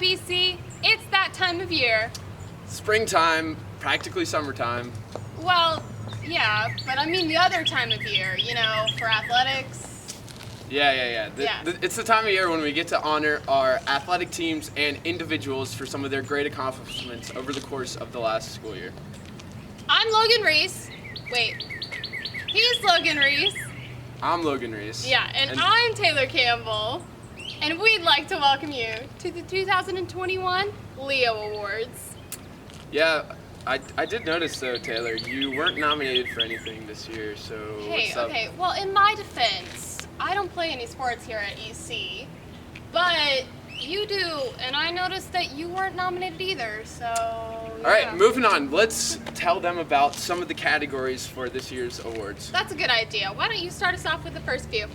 BC? It's that time of year. Springtime, practically summertime. Well, yeah, but I mean the other time of year, for athletics. Yeah. It's the time of year when we get to honor our athletic teams and individuals for some of their great accomplishments over the course of the last school year. I'm Logan Reese. Wait, he's Logan Reese. I'm Logan Reese. Yeah, and I'm Taylor Campbell. And we'd like to welcome you to the 2021 Leo Awards. Yeah, I did notice though, Taylor, you weren't nominated for anything this year, so what's up? Okay, well, in my defense, I don't play any sports here at EC, but you do, and I noticed that you weren't nominated either, so yeah. All right, moving on. Let's tell them about some of the categories for this year's awards. That's a good idea. Why don't you start us off with the first few?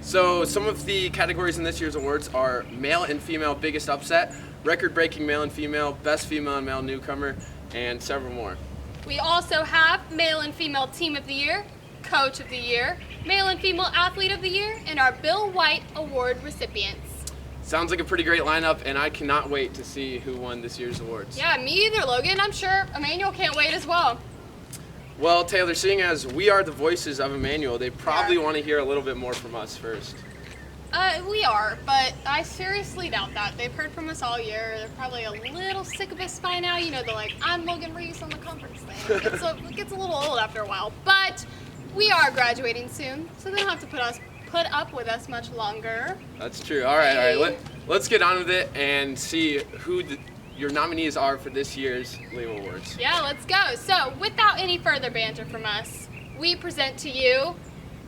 So some of the categories in this year's awards are Male and Female Biggest Upset, Record-Breaking Male and Female, Best Female and Male Newcomer, and several more. We also have Male and Female Team of the Year, Coach of the Year, Male and Female Athlete of the Year, and our Bill White Award recipients. Sounds like a pretty great lineup, and I cannot wait to see who won this year's awards. Yeah, me either, Logan. I'm sure Emmanuel can't wait as well. Well, Taylor, seeing as we are the voices of Emmanuel, they probably want to hear a little bit more from us first. We are, but I seriously doubt that. They've heard from us all year. They're probably a little sick of us by now. I'm Logan Reese on the conference thing. It gets a little old after a while. But we are graduating soon, so they don't have to put up with us much longer. That's true. All right. Let's get on with it and see who your nominees are for this year's Leo Awards. Yeah, let's go. So, without any further banter from us, we present to you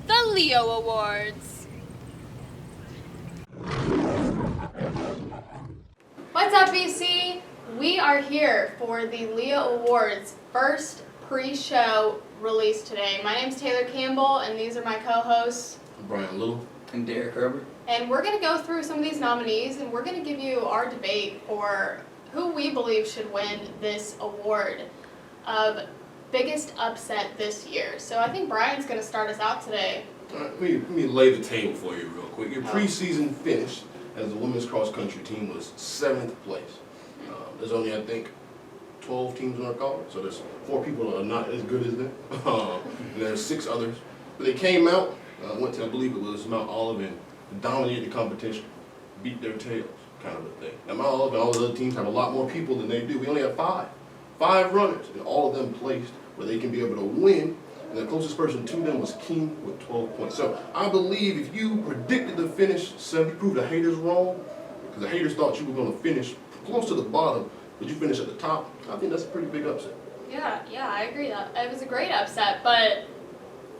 the Leo Awards. What's up, BC? We are here for the Leo Awards first pre-show release today. My name's Taylor Campbell, and these are my co-hosts. I'm Brian Lowe. And Derek Herbert. And we're going to go through some of these nominees, and we're going to give you our debate for who we believe should win this award of biggest upset this year. So I think Brian's going to start us out today. All right, let me lay the table for you real quick. Your preseason finish as the women's cross-country team was 7th place. There's only, I think, 12 teams in our college, so there's 4 people that are not as good as them. And there's 6 others. But they came out, went to, I believe it was Mount Olive, and dominated the competition, beat their tails, kind of a thing. Now, Mount Olive and all the other teams have a lot more people than they do. We only have 5 runners, and all of them placed where they can be able to win. And the closest person to them was King with 12 points. So I believe if you predicted the finish, you proved the haters wrong, because the haters thought you were going to finish close to the bottom, but you finished at the top. I think that's a pretty big upset. Yeah, I agree. It was a great upset, but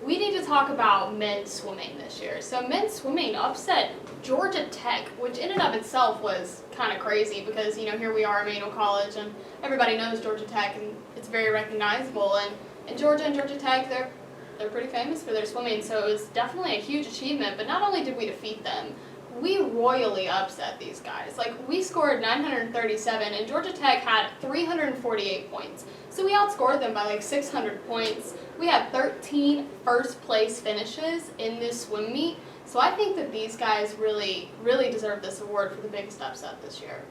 we need to talk about men's swimming this year. So men's swimming upset Georgia Tech, which in and of itself was kind of crazy because, here we are, Emmanuel College, and everybody knows Georgia Tech, and it's very recognizable. And Georgia and Georgia Tech, they're pretty famous for their swimming, so it was definitely a huge achievement. But not only did we defeat them, we royally upset these guys. We scored 937, and Georgia Tech had 348 points. So we outscored them by 600 points. We had 13 first-place finishes in this swim meet. So I think that these guys really, really deserve this award for the biggest upset this year.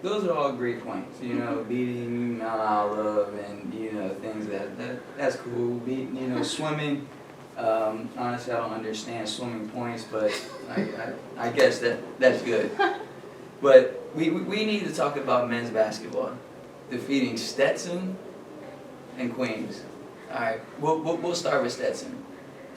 Those are all great points, beating Mount Olive and, things that's cool. Swimming, honestly, I don't understand swimming points, but I guess that's good. But we need to talk about men's basketball, defeating Stetson and Queens. All right, we'll start with Stetson.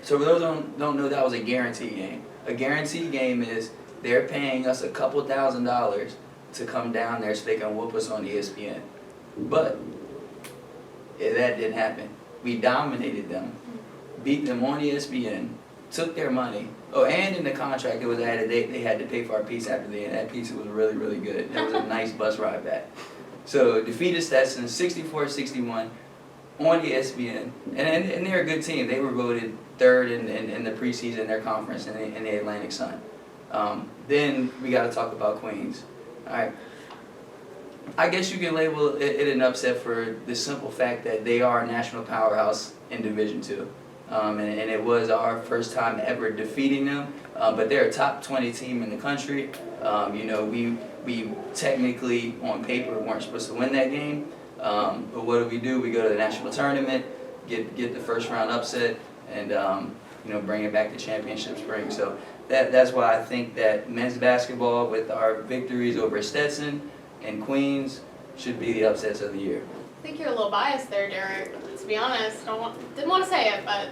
So for those who don't know, that was a guarantee game. A guarantee game is they're paying us a couple $1,000s to come down there so they can whoop us on ESPN. But that didn't happen. We dominated them, beat them on ESPN, took their money. Oh, and in the contract it was added they had to pay for our pizza after the end. That pizza was really, really good. That was a nice bus ride back. So defeated Stetson 64-61 on ESPN, and they're a good team. They were voted 3rd in the preseason in their conference in the Atlantic Sun. Then we got to talk about Queens. All right. I guess you can label it an upset for the simple fact that they are a national powerhouse in Division II. and it was our first time ever defeating them. But they're a top 20 team in the country. We technically, on paper, weren't supposed to win that game. But what do? We go to the national tournament, get the first round upset, and bring it back to championship spring. So that's why I think that men's basketball, with our victories over Stetson and Queens, should be the upsets of the year. I think you're a little biased there, Derek. To be honest, didn't want to say it, but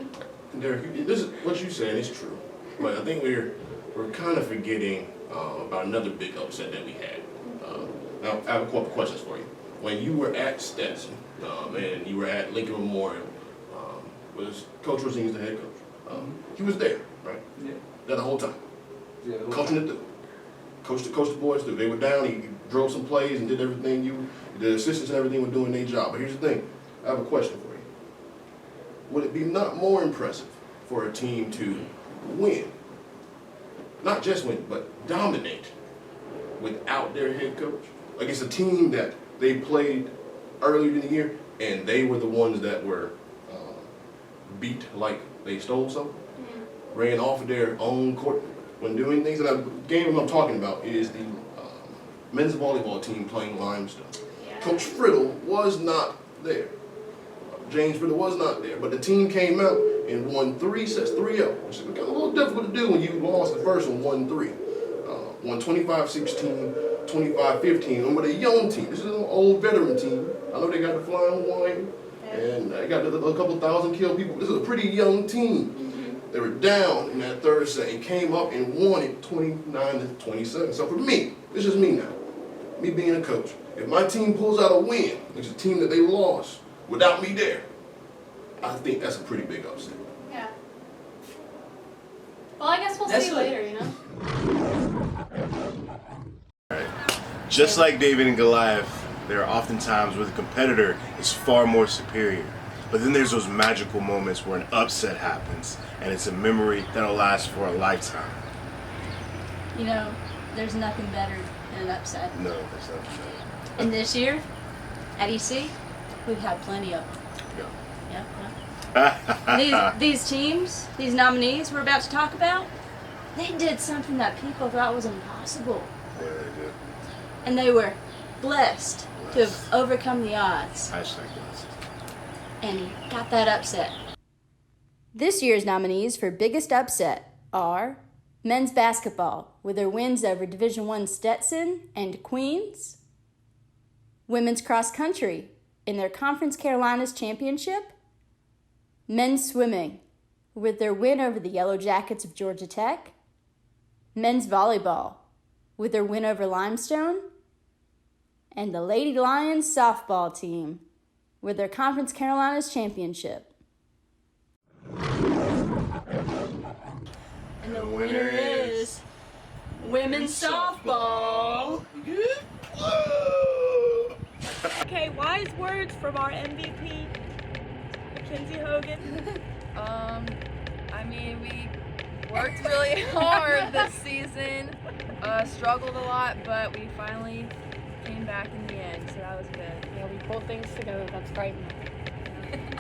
Derek, this is what you said is true, but I think we're kind of forgetting about another big upset that we had. Now, I have a couple questions for you. When you were at Stetson and you were at Lincoln Memorial, was Coach Rosen the head coach? He was there, right? Yeah. The whole time. Yeah, Coaching it through. Coach the boys through. They were down, he drove some plays and did everything. The assistants and everything were doing their job. But here's the thing, I have a question for you. Would it be not more impressive for a team to win, not just win, but dominate without their head coach? Like, it's a team that they played earlier in the year and they were the ones that were beat like they stole something, ran off of their own court when doing things. And the game I'm talking about is the men's volleyball team playing Limestone. yeah. Coach Friddle was not there. James Friddle was not there, but the team came out and won 3 sets, 3-0, which is kind of a little difficult to do when you lost the first one, 1-3. Won 25-16, 25-15, and with a young team. This is an old veteran team. I know they got the Flying Hawaiian, and they got a couple thousand kill people. This is a pretty young team. They were down in that third set and came up and won it 29-27. So for me, this is me now, me being a coach. If my team pulls out a win, which is a team that they lost without me there, I think that's a pretty big upset. Yeah. Well, I guess we'll That's see like- later, you know? Just like David and Goliath, there are often times where the competitor is far more superior. But then there's those magical moments where an upset happens, and it's a memory that'll last for a lifetime. You know, there's nothing better than an upset. No, that's not true. And this year, at EC, we've had plenty of them. Yeah. Yeah. These teams, these nominees we're about to talk about, they did something that people thought was impossible. Yeah, they did. And they were blessed to have overcome the odds Hashtag blessed. and got that upset. This year's nominees for Biggest Upset are men's basketball, with their wins over Division I Stetson and Queens. Women's cross country in their Conference Carolinas Championship. Men's swimming, with their win over the Yellow Jackets of Georgia Tech. Men's volleyball, with their win over Limestone. And the Lady Lions softball team, with their Conference Carolinas Championship. And the winner is women's softball. Okay, wise words from our MVP, Mackenzie Hogan. We worked really hard this season, struggled a lot, but we finally came back in the end, so that was good. Yeah, we pulled things together. That's great.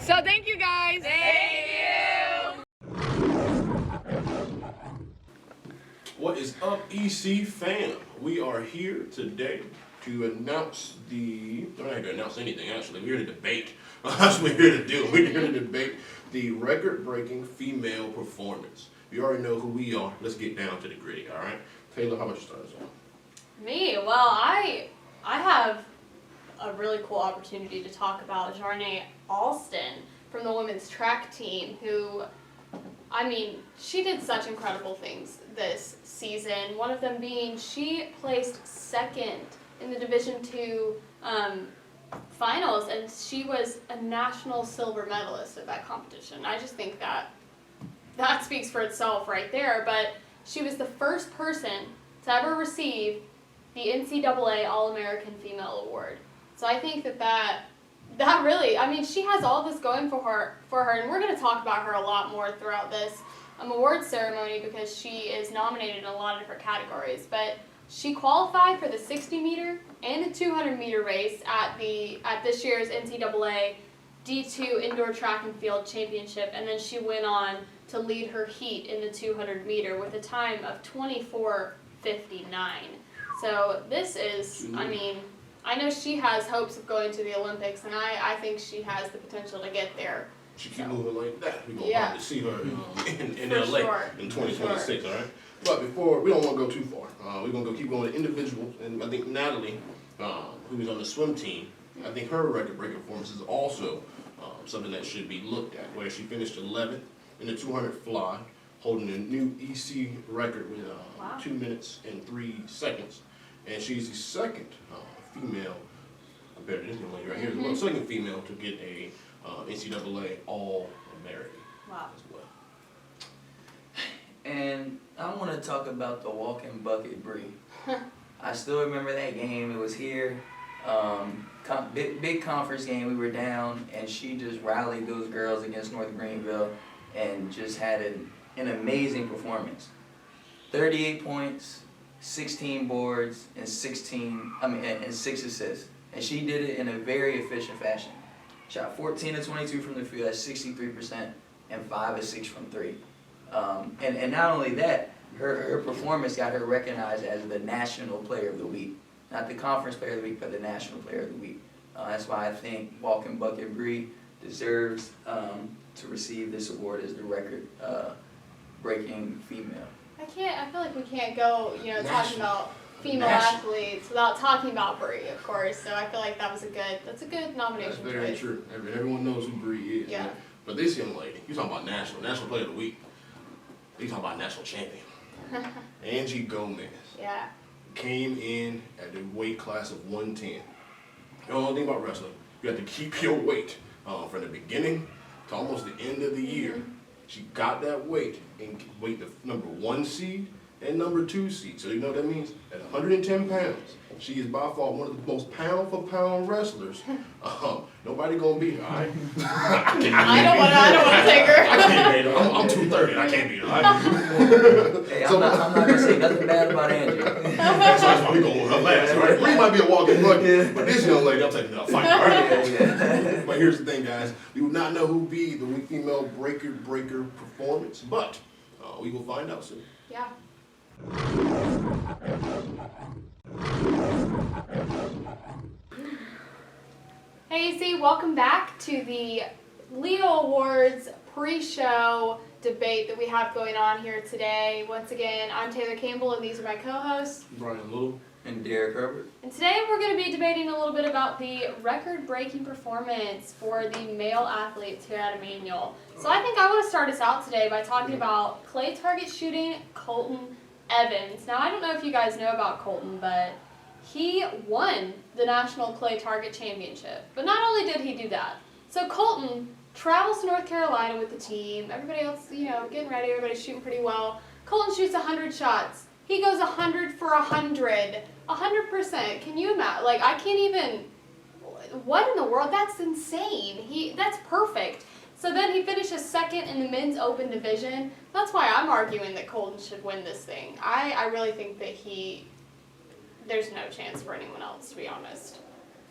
So thank you guys. Thank you! What is up, EC fam? We are here today to announce we're not here to announce anything, actually. We're here to debate. That's what we're here to do. We're here to debate the record-breaking female performance. You already know who we are. Let's get down to the gritty, all right? Taylor, how about you start us off? Me? Well, I have a really cool opportunity to talk about Jarnay Alston from the women's track team, who, she did such incredible things this season. One of them being she placed second in the Division II finals, and she was a national silver medalist at that competition. I just think that speaks for itself right there, but she was the first person to ever receive the NCAA All-American Female Award. So I think that really, she has all this going for her, and we're going to talk about her a lot more throughout this award ceremony because she is nominated in a lot of different categories. But she qualified for the 60-meter and the 200-meter race at this year's NCAA D2 indoor track and field championship, and then she went on to lead her heat in the 200 meter with a time of 24:59. So this is, I mean, I know she has hopes of going to the Olympics, and I think she has the potential to get there. She keep moving like that, we're gonna Yeah. probably see her in For LA sure. in 2026, For sure. all right? But before, we don't want to go too far. We're going to keep going to individuals, and I think Natalie, who is on the swim team, I think her record-breaking performance is also something that should be looked at, where she finished 11th in the 200 fly, holding a new EC record with Wow. 2 minutes and 3 seconds. And she's the second female, better than this young lady right here, the second female to get a NCAA All-American Wow. as well. And I want to talk about the walking bucket Bree. I still remember that game. It was here, big conference game. We were down, and she just rallied those girls against North Greenville, and just had an amazing performance. 38 points, 16 boards, and 6 assists. And she did it in a very efficient fashion. Shot 14 of 22 from the field at 63%, and 5 of 6 from 3. And not only that, her performance got her recognized as the National Player of the Week. Not the Conference Player of the Week, but the National Player of the Week. That's why I think Walking Bucket Bree deserves to receive this award as the record-breaking female. I feel like we can't go, talking about female National. athletes without talking about Bree, of course. So I feel like that's a good That's nomination very choice. true. Everyone knows who Bree is. Yeah. But this young lady, you talking about National Player of the Week. You talking about National Champion. Angie Gomez Yeah. came in at the weight class of 110. You know one thing about wrestling, you have to keep your weight from the beginning to almost the end of the year. She got that weight and weighed the number 1 seed and number 2 seed. So you know what that means? At 110 pounds, she is by far one of the most pound-for-pound wrestlers. Nobody gonna beat her, all right? I don't want to take her. I can't beat her. I'm 230. I can't beat her. All right? Hey, I'm not gonna say nothing bad about Angie. That's why we going with her last, right? Bree might be a walking bucket, but this young lady, I'm taking a fight, all right? But here's the thing, guys. We will not know who be the weak female breaker performance, but we will find out soon. Yeah. Hey, EC, welcome back to the Leo Awards pre-show debate that we have going on here today. Once again, I'm Taylor Campbell, and these are my co-hosts. Brian Lowe. And Derek Herbert. And today we're going to be debating a little bit about the record-breaking performance for the male athletes here at Emmanuel. So I think I want to start us out today by talking about clay target shooting Colton Evans. Now, I don't know if you guys know about Colton, but he won the National Clay Target Championship. But not only did he do that, so Colton travels to North Carolina with the team. Everybody else, getting ready, everybody's shooting pretty well. Colton shoots 100 shots. He goes 100 for 100. 100%. Can you imagine? Like, I can't even, what in the world? That's insane. That's perfect. So then he finishes second in the men's open division. That's why I'm arguing that Colton should win this thing. I really think that there's no chance for anyone else, to be honest.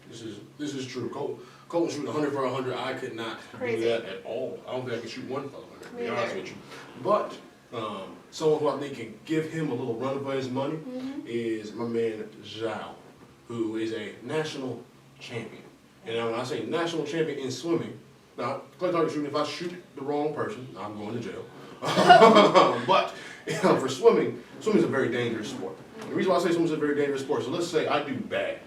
This is true. Colton shooting 100 for 100. I could not Crazy. do that at all. I don't think I could shoot 1 for 100, to Me be honest either. with you. But someone who I think can give him a little run for his money is my man Zhao, who is a national champion. And now when I say national champion in swimming, now clay target shooting, if I shoot the wrong person, I'm going to jail. But for swimming is a very dangerous sport. The reason why I say swimming is a very dangerous sport, so let's say I do bad.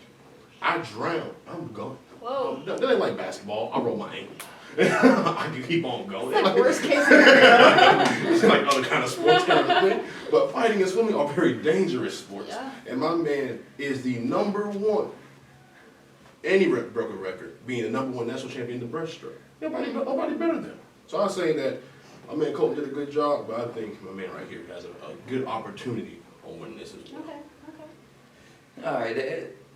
I drown, I'm gone. Whoa. That ain't like basketball. I roll my ankle. I can keep on going. It's like worst case scenario. It's like other kind of sports kind of thing. But fighting and swimming are very dangerous sports. Yeah. And my man is the #1. Any broke a record, being the #1 national champion in the breaststroke. Nobody better than him. So I say that my man Colton did a good job, but I think my man right here has a good opportunity on winning this as well. Okay. All right,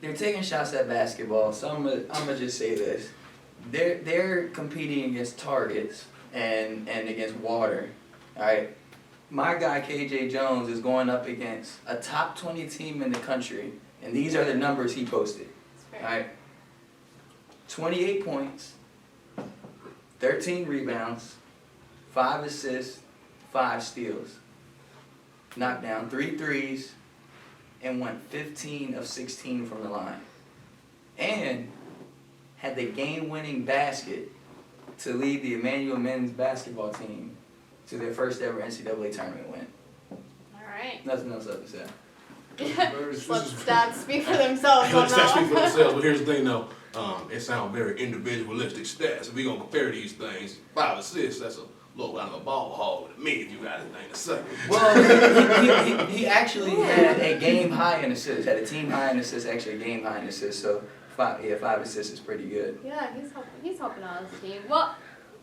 they're taking shots at basketball, so I'm gonna just say this: they're competing against targets and against water. All right, my guy KJ Jones is going up against a top 20 team in the country, and these are the numbers he posted. That's All fair. right, 28 points, 13 rebounds, 5 assists, 5 steals. Knocked down 3 threes and went 15 of 16 from the line. And had the game-winning basket to lead the Emmanuel men's basketball team to their first ever NCAA tournament win. All right. Nothing else up to say. Let stats speak for themselves on Stats that speak for one. themselves, but here's the thing though. It sounds very individualistic stats. If we're going to compare these things, 5 assists, that's a little out of a ball hog to me if you got anything to say. Well, he actually had a game high in assists, had a team high in assists, actually a game high in assists, so 5 assists is pretty good. Yeah, he's helping out his team. Well,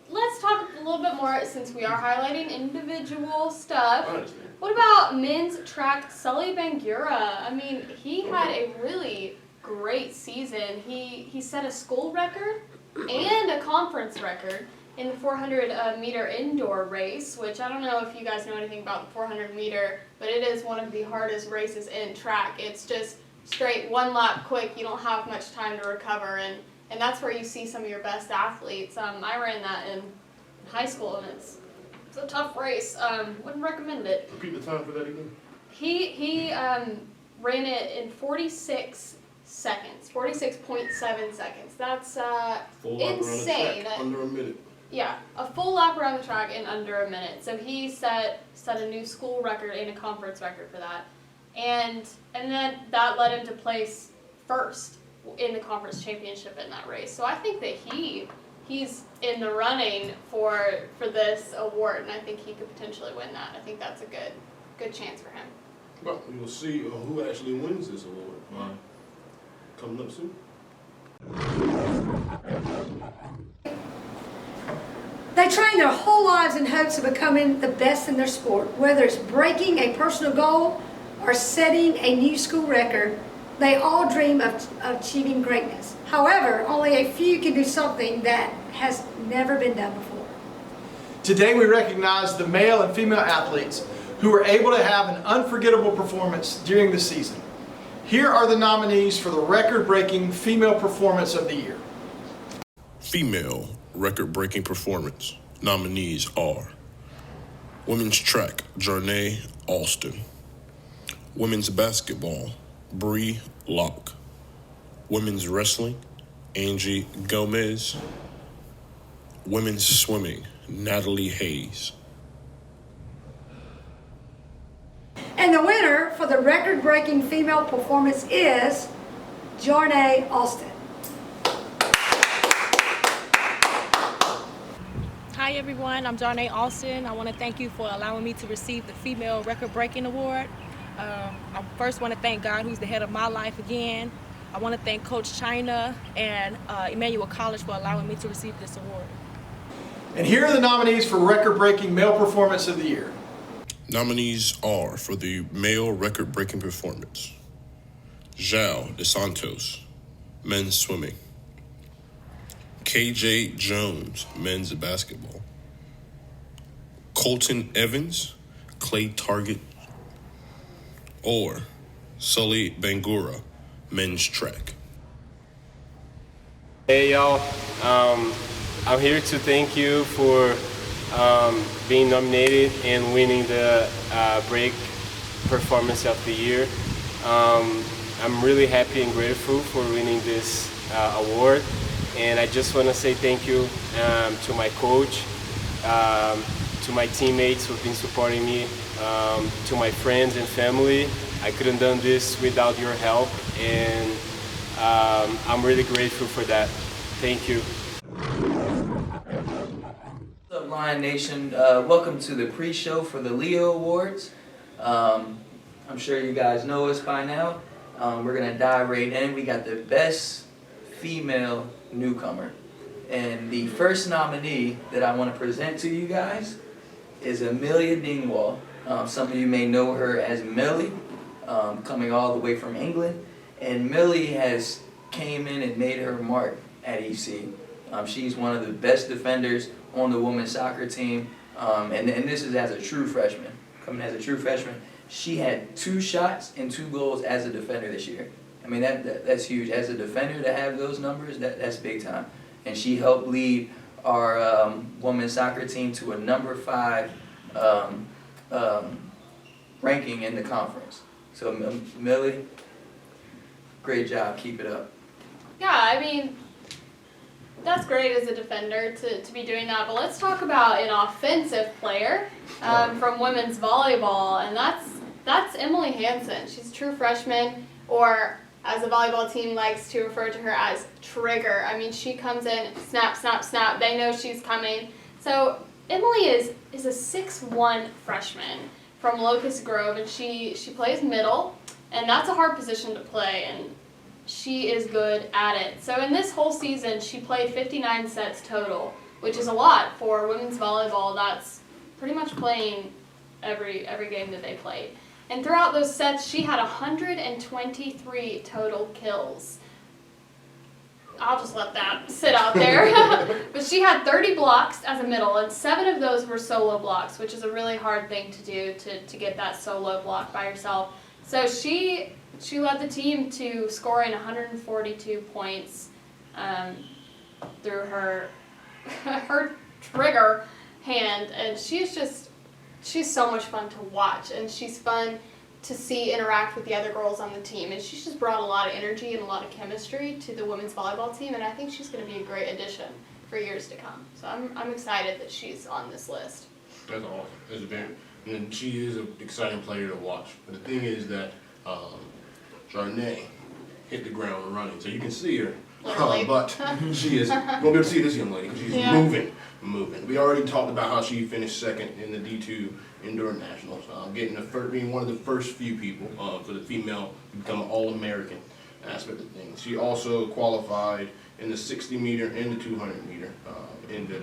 let's talk a little bit more since we are highlighting individual stuff. I understand. What about men's track, Sully Bangura? I mean, he had a really great season. He set a school record and a conference record in the 400 meter indoor race, which I don't know if you guys know anything about the 400 meter, but it is one of the hardest races in track. It's just straight one lap quick. You don't have much time to recover, and that's where you see some of your best athletes. I ran that in high school, and it's a tough race. Wouldn't recommend it. Repeat the time for that again. He ran it in 46 seconds, 46.7 seconds. That's Full lap around the insane. track, under a minute. Yeah, a full lap around the track in under a minute. So he set a new school record and a conference record for that, and then that led him to place first in the conference championship in that race. So I think that he's in the running for this award, and I think he could potentially win that. I think that's a good chance for him. Well, we will see who actually wins this award. Coming up soon. They train their whole lives in hopes of becoming the best in their sport. Whether it's breaking a personal goal or setting a new school record, they all dream of achieving greatness. However, only a few can do something that has never been done before. Today we recognize the male and female athletes who were able to have an unforgettable performance during the season. Here are the nominees for the record-breaking female performance of the year. Female record-breaking performance nominees are Women's Track, Jarnay Alston. Women's Basketball, Bree Locke. Women's Wrestling, Angie Gomez. Women's Swimming, Natalie Hayes. And the winner for the record-breaking female performance is Jarnay Alston. Hi everyone, I'm Jarnay Alston. I want to thank you for allowing me to receive the Female Record Breaking Award. I first want to thank God, who's the head of my life again. I want to thank Coach China and Emmanuel College for allowing me to receive this award. And here are the nominees for record-breaking male performance of the year. Nominees are for the male record-breaking performance: João de Santos, men's swimming; KJ Jones, men's basketball; Colton Evans, clay target; or Sully Bangura, men's track. Hey y'all, I'm here to thank you for being nominated and winning the break performance of the year. I'm really happy and grateful for winning this award, and I just want to say thank you to my coach, to my teammates who've been supporting me, to my friends and family. I couldn't done this without your help, and I'm really grateful for that. Thank you. What's up, Lion Nation? Welcome to the pre-show for the Leo Awards. I'm sure you guys know us by now. We're going to dive right in. We got the best female newcomer. And the first nominee that I want to present to you guys is Amelia Dingwall. Some of you may know her as Millie, coming all the way from England. And Millie has came in and made her mark at EC. She's one of the best defenders on the women's soccer team, and this is as a true freshman. Coming as a true freshman, she had 2 shots and 2 goals as a defender this year. I mean, that's huge. As a defender to have those numbers, that's big time. And she helped lead our women's soccer team to a number 5 ranking in the conference. So Millie, great job, keep it up. Yeah, I mean, that's great as a defender to be doing that, but let's talk about an offensive player from women's volleyball, and that's Emily Hansen. She's a true freshman, or as the volleyball team likes to refer to her as Trigger. I mean, she comes in, snap, snap, snap. They know she's coming. So Emily is a 6'1" freshman from Locust Grove, and she plays middle, and that's a hard position to play, and she is good at it. So in this whole season, she played 59 sets total, which is a lot for women's volleyball. That's pretty much playing every game that they played. And throughout those sets, she had 123 total kills. I'll just let that sit out there. But she had 30 blocks as a middle, and 7 of those were solo blocks, which is a really hard thing to do, to get that solo block by yourself. So she led the team to scoring 142 points through her trigger hand, and she's so much fun to watch, and she's fun to see interact with the other girls on the team, and she's just brought a lot of energy and a lot of chemistry to the women's volleyball team, and I think she's going to be a great addition for years to come. So I'm excited that she's on this list. That's awesome. That's very, and she is an exciting player to watch. But the thing is that Jarnay hit the ground running, so you can see her. But she is, you won't be able to see this young lady. She's moving. We already talked about how she finished second in the D2 Indoor Nationals, being one of the first few people for the female to become an All-American aspect of things. She also qualified in the 60-meter and the 200-meter in the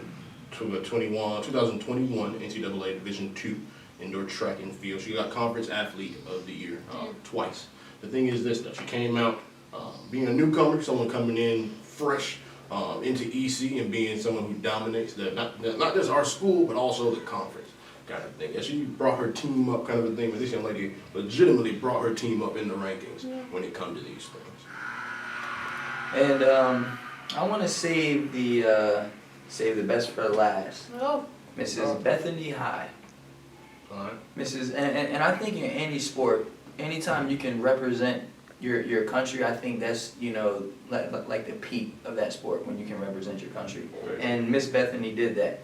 2021 NCAA Division II Indoor Track and Field. She got Conference Athlete of the Year twice. The thing is this, though, she came out being a newcomer, someone coming in fresh into EC and being someone who dominates not just our school, but also the conference kind of thing. And she brought her team up kind of a thing, but this young lady legitimately brought her team up in the rankings when it comes to these things. And I want to save the best for last. Oh. Mrs. Bethany High. All right. And I think in any sport, anytime you can represent your country, I think that's, like the peak of that sport, when you can represent your country. And Miss Bethany did that.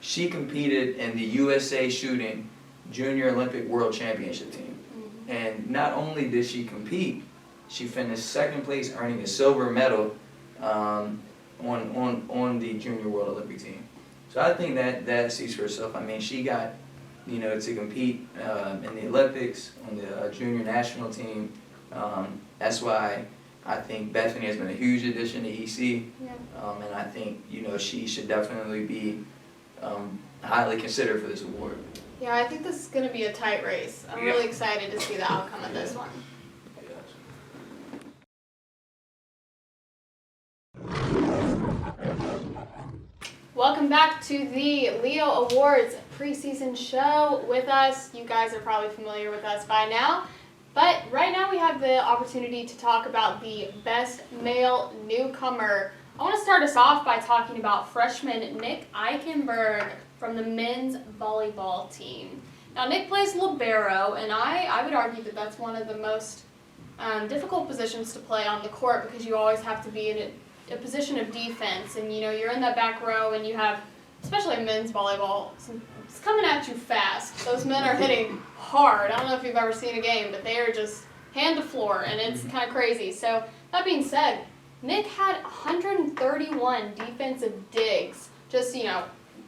She competed in the USA Shooting Junior Olympic World Championship team. And not only did she compete, she finished second place, earning a silver medal on the Junior World Olympic team. So I think that speaks for herself. I mean, she got, to compete in the Olympics, on the junior national team. That's why I think Bethany has been a huge addition to EC. And I think, she should definitely be highly considered for this award. Yeah, I think this is going to be a tight race. I'm really excited to see the outcome of this one. Welcome back to the Leo Awards preseason show with us. You guys are probably familiar with us by now. But right now we have the opportunity to talk about the best male newcomer. I want to start us off by talking about freshman Nick Ikenberg from the men's volleyball team. Now Nick plays libero, and I would argue that that's one of the most difficult positions to play on the court, because you always have to be in a position of defense, and you're in that back row, and you have, especially in men's volleyball, it's coming at you fast. Those men are hitting hard. I don't know if you've ever seen a game, but they are just hand to floor, and it's kind of crazy. So that being said, Nick had 131 defensive digs, just,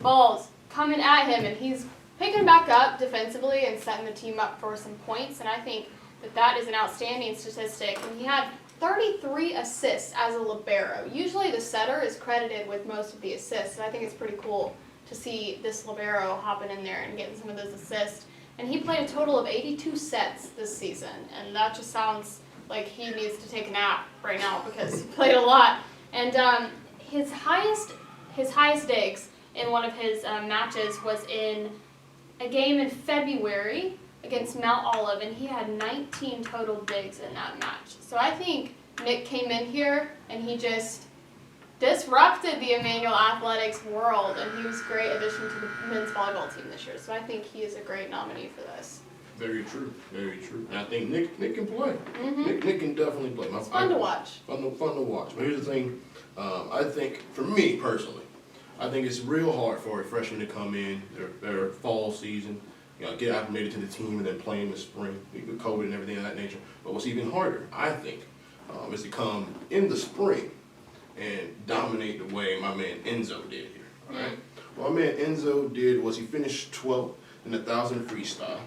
balls coming at him, and he's picking back up defensively and setting the team up for some points, and I think that is an outstanding statistic. And he had 33 assists as a libero. Usually the setter is credited with most of the assists, and I think it's pretty cool to see this libero hopping in there and getting some of those assists. And he played a total of 82 sets this season, and that just sounds like he needs to take a nap right now, because he played a lot. And his highest digs in one of his matches was in a game in February against Mount Olive, and he had 19 total digs in that match. So I think Nick came in here and he just disrupted the Emmanuel athletics world, and he was a great addition to the men's volleyball team this year. So I think he is a great nominee for this. Very true, very true. And I think Nick can play. Nick can definitely play. It's fun to watch. Fun to watch. But here's the thing, I think, for me personally, I think it's real hard for a freshman to come in, their fall season, get acclimated to the team and then play in the spring with COVID and everything of that nature. But what's even harder, I think, is to come in the spring and dominate the way my man Enzo did here. All right. What my man Enzo did was he finished 12th in the 1,000 freestyle.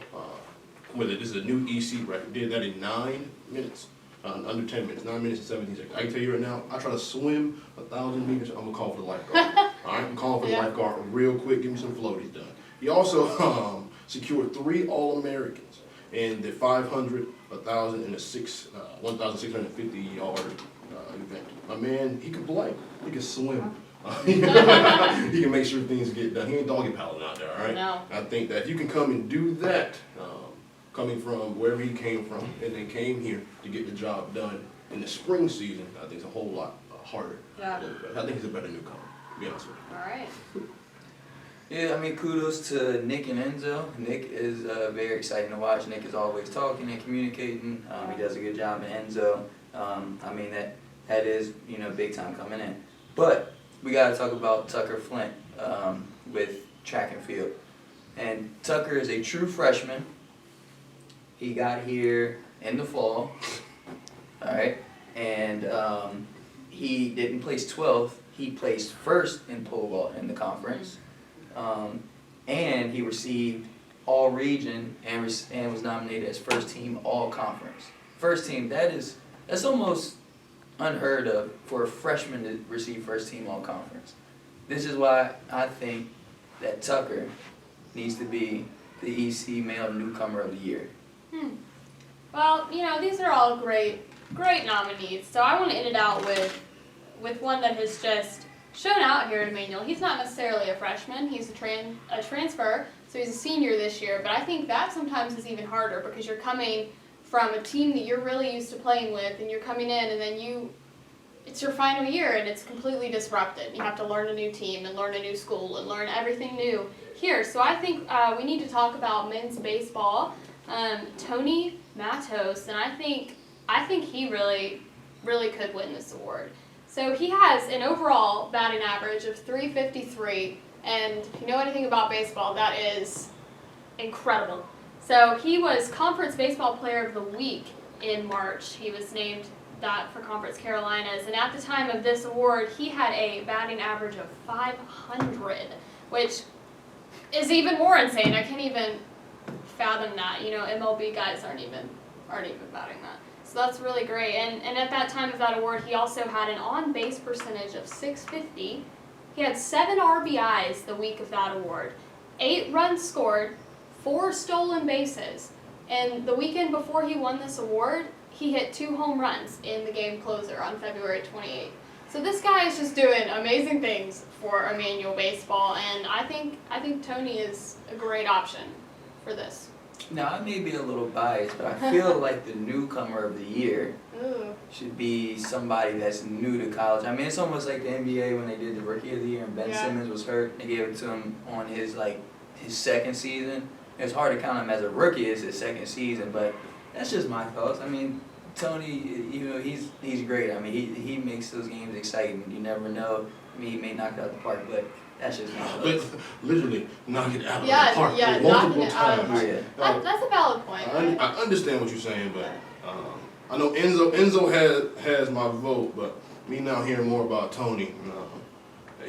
This is a new EC record. Did that in 9 minutes, under 10 minutes, 9 minutes and 17 seconds. I can tell you right now, I try to swim 1,000 meters. I'm gonna call for the lifeguard. All right, I'm calling for the lifeguard real quick. Give me some floaties done. He also secured 3 All-Americans in the 500, 1,000, and the 1,650 yard event. My man, he can play. He can swim. He can make sure things get done. He ain't doggy paddling out there, all right? No. I think that if you can come and do that, coming from wherever he came from, and then came here to get the job done in the spring season, I think it's a whole lot harder. Yeah. I think he's a better newcomer, to be honest with you. All right. Yeah, I mean, kudos to Nick and Enzo. Nick is very exciting to watch. Nick is always talking and communicating. He does a good job. And Enzo, I mean, that is, big time coming in. But we got to talk about Tucker Flint with track and field. And Tucker is a true freshman. He got here in the fall, all right, and he didn't place 12th. He placed first in pole vault in the conference, and he received all region and was nominated as first team all conference. First team, that's almost unheard of for a freshman to receive first team all conference. This is why I think that Tucker needs to be the EC Male Newcomer of the Year. Well, these are all great nominees. So I want to end it out with one that has just shown out here at Emmanuel. He's not necessarily a freshman. He's a transfer, so he's a senior this year. But I think that sometimes is even harder because you're coming from a team that you're really used to playing with, and you're coming in, and then it's your final year, and it's completely disrupted. You have to learn a new team and learn a new school and learn everything new here. So I think we need to talk about men's baseball. Tony Matos, and I think he really could win this award. So he has an overall batting average of .353, and if you know anything about baseball, that is incredible. So he was Conference Baseball Player of the Week in March. He was named that for Conference Carolinas, and at the time of this award, he had a batting average of .500, which is even more insane. I can't even fathom that. MLB guys aren't even batting that. So that's really great. And at that time of that award, he also had an on-base percentage of .650. He had 7 RBIs the week of that award, 8 runs scored, 4 stolen bases. And the weekend before he won this award, he hit 2 home runs in the game closer on February 28th. So this guy is just doing amazing things for Emmanuel baseball, and I think Tony is a great option for this. Now, I may be a little biased, but I feel like the newcomer of the year should be somebody that's new to college. I mean, it's almost like the NBA when they did the Rookie of the Year and Ben Simmons was hurt. They gave it to him on his second season. It's hard to count him as a rookie. It's his second season, but that's just my thoughts. I mean, Tony, he's great. I mean, he makes those games exciting. You never know. I mean, he may knock it out the park, but that's just my thoughts. Literally knock it out of the park multiple times. Yeah. That's a valid point. I understand what you're saying, but I know Enzo has my vote, but me now hearing more about Tony,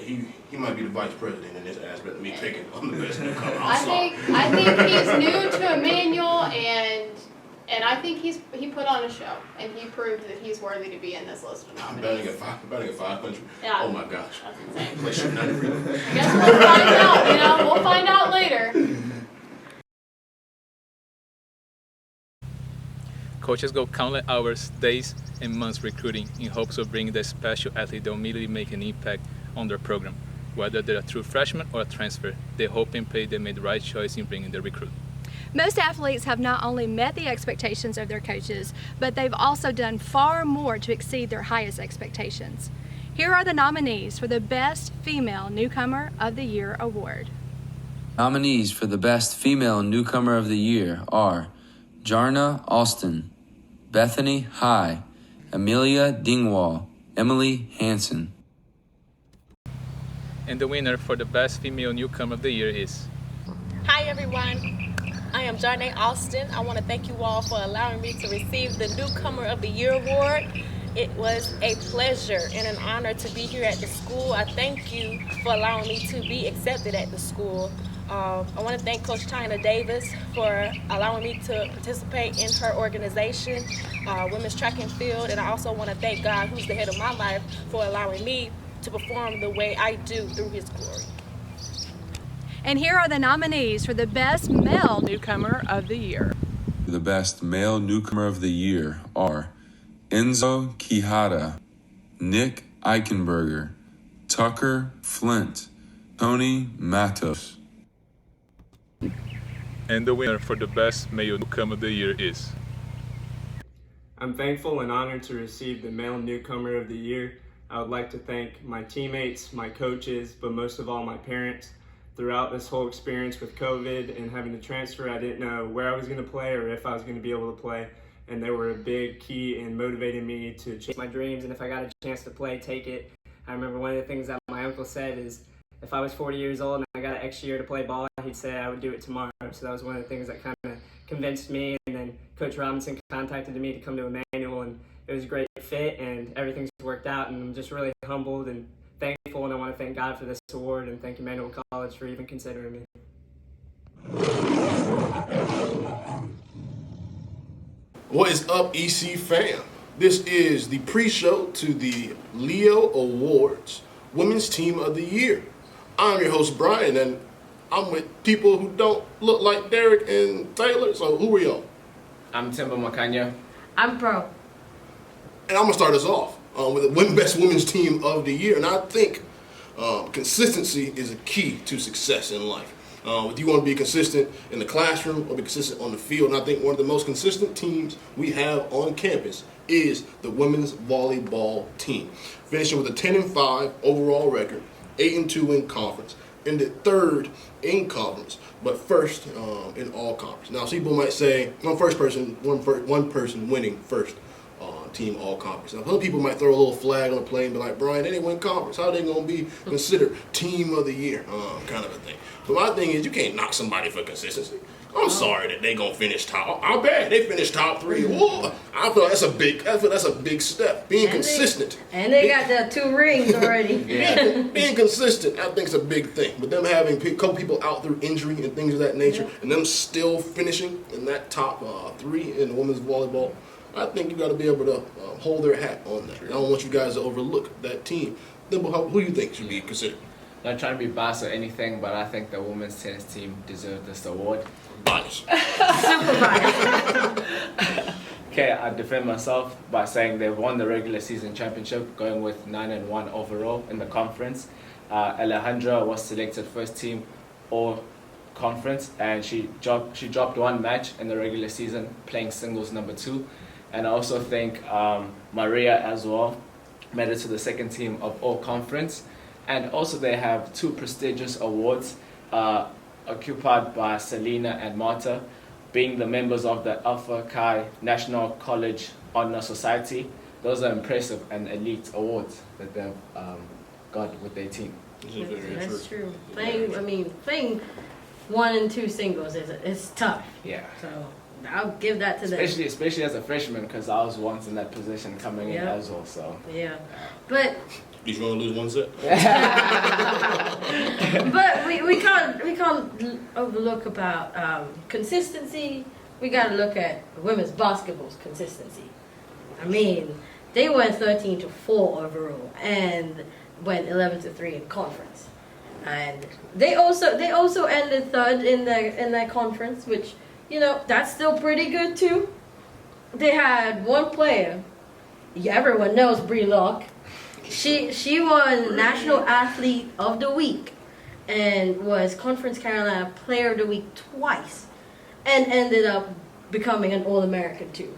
he might be the vice president in this aspect of me taking I'm the best newcomer. I think he's new to Emmanuel, and I think he put on a show, and he proved that he's worthy to be in this list of nominees. Batting at 500. Yeah. Oh my gosh. That's insane. Like shooting out every I guess we'll find out. We'll find out later. Coaches go countless hours, days, and months recruiting in hopes of bringing the special athlete that will immediately make an impact on their program. Whether they're a true freshman or a transfer, they hope and pray they made the right choice in bringing their recruit. Most athletes have not only met the expectations of their coaches, but they've also done far more to exceed their highest expectations. Here are the nominees for the Best Female Newcomer of the Year award. Nominees for the Best Female Newcomer of the Year are Jarnay Alston, Bethany High, Amelia Dingwall, Emily Hansen. And the winner for the Best Female Newcomer of the Year is... Hi everyone, I am Jarnay Alston. I want to thank you all for allowing me to receive the Newcomer of the Year award. It was a pleasure and an honor to be here at the school. I thank you for allowing me to be accepted at the school. I want to thank Coach Christy Davis for allowing me to participate in her organization, Women's Track and Field, and I also want to thank God, who's the head of my life, for allowing me to perform the way I do through His glory. And here are the nominees for the Best Male Newcomer of the Year. The Best Male Newcomer of the Year are Enzo Quijada, Nick Ikenberg, Tucker Flint, Tony Matos. And the winner for the Best Male Newcomer of the Year is... I'm thankful and honored to receive the Male Newcomer of the Year. I would like to thank my teammates, my coaches, but most of all my parents. Throughout this whole experience with COVID and having to transfer, I didn't know where I was going to play or if I was going to be able to play. And they were a big key in motivating me to chase my dreams. And if I got a chance to play, take it. I remember one of the things that my uncle said is, if I was 40 years old and I got an extra year to play ball, he'd say I would do it tomorrow. So that was one of the things that kind of convinced me. And then Coach Robinson contacted me to come to Emmanuel, and it was a great fit, and everything's worked out. And I'm just really humbled and thankful, and I want to thank God for this award and thank Emmanuel College for even considering me. What is up, EC fam? This is the pre-show to the Leo Awards Women's Team of the Year. I'm your host, Brian, and I'm with people who don't look like Derek and Taylor, so who are y'all? I'm Timber Makanya. I'm Pro. And I'm going to start us off with the Best Women's Team of the Year, and I think consistency is a key to success in life. If you want to be consistent in the classroom or be consistent on the field, and I think one of the most consistent teams we have on campus is the women's volleyball team. Finishing with a 10-5 overall record, 8-2 in conference, ended third in conference, but first in all conference. Now, people might say, one person winning first team all conference. Now, other people might throw a little flag on the play and be like, Brian, they didn't win conference. How are they going to be considered team of the year? Kind of a thing. But my thing is, you can't knock somebody for consistency. I'm sorry that they gonna finish top. I bet they finished top 3. Whoa, I feel that's a big step. Being consistent. They got the 2 rings already. Being consistent, I think, is a big thing. But them having a couple people out through injury and things of that nature, and them still finishing in that top 3 in women's volleyball, I think you got to be able to hold their hat on that. I don't want you guys to overlook that team. Who do you think should be considered? Not trying to be biased or anything, but I think the women's tennis team deserves this award. Bias. Super bias. Okay, I defend myself by saying they won the regular season championship, going with 9-1 overall in the conference. Alejandra was selected first team all conference, and she dropped 1 match in the regular season, playing singles number 2. And I also think Maria as well made it to the second team of all conference. And also they have 2 prestigious awards occupied by Selena and Marta, being the members of the Alpha Chi National College Honor Society. Those are impressive and elite awards that they've got with their team. That's true. Playing 1 and 2 singles is tough. Yeah. So I'll give that to them. Especially as a freshman, because I was once in that position coming in as well. So yeah, but you want to lose 1 set? but we can't overlook about consistency. We got to look at women's basketball's consistency. I mean, they went 13-4 overall and went 11-3 in conference, and they also ended third in their conference, which, you know, that's still pretty good too. They had 1 player, everyone knows Bree Locke. She won National Athlete of the Week and was Conference Carolina Player of the Week twice, and ended up becoming an All-American too.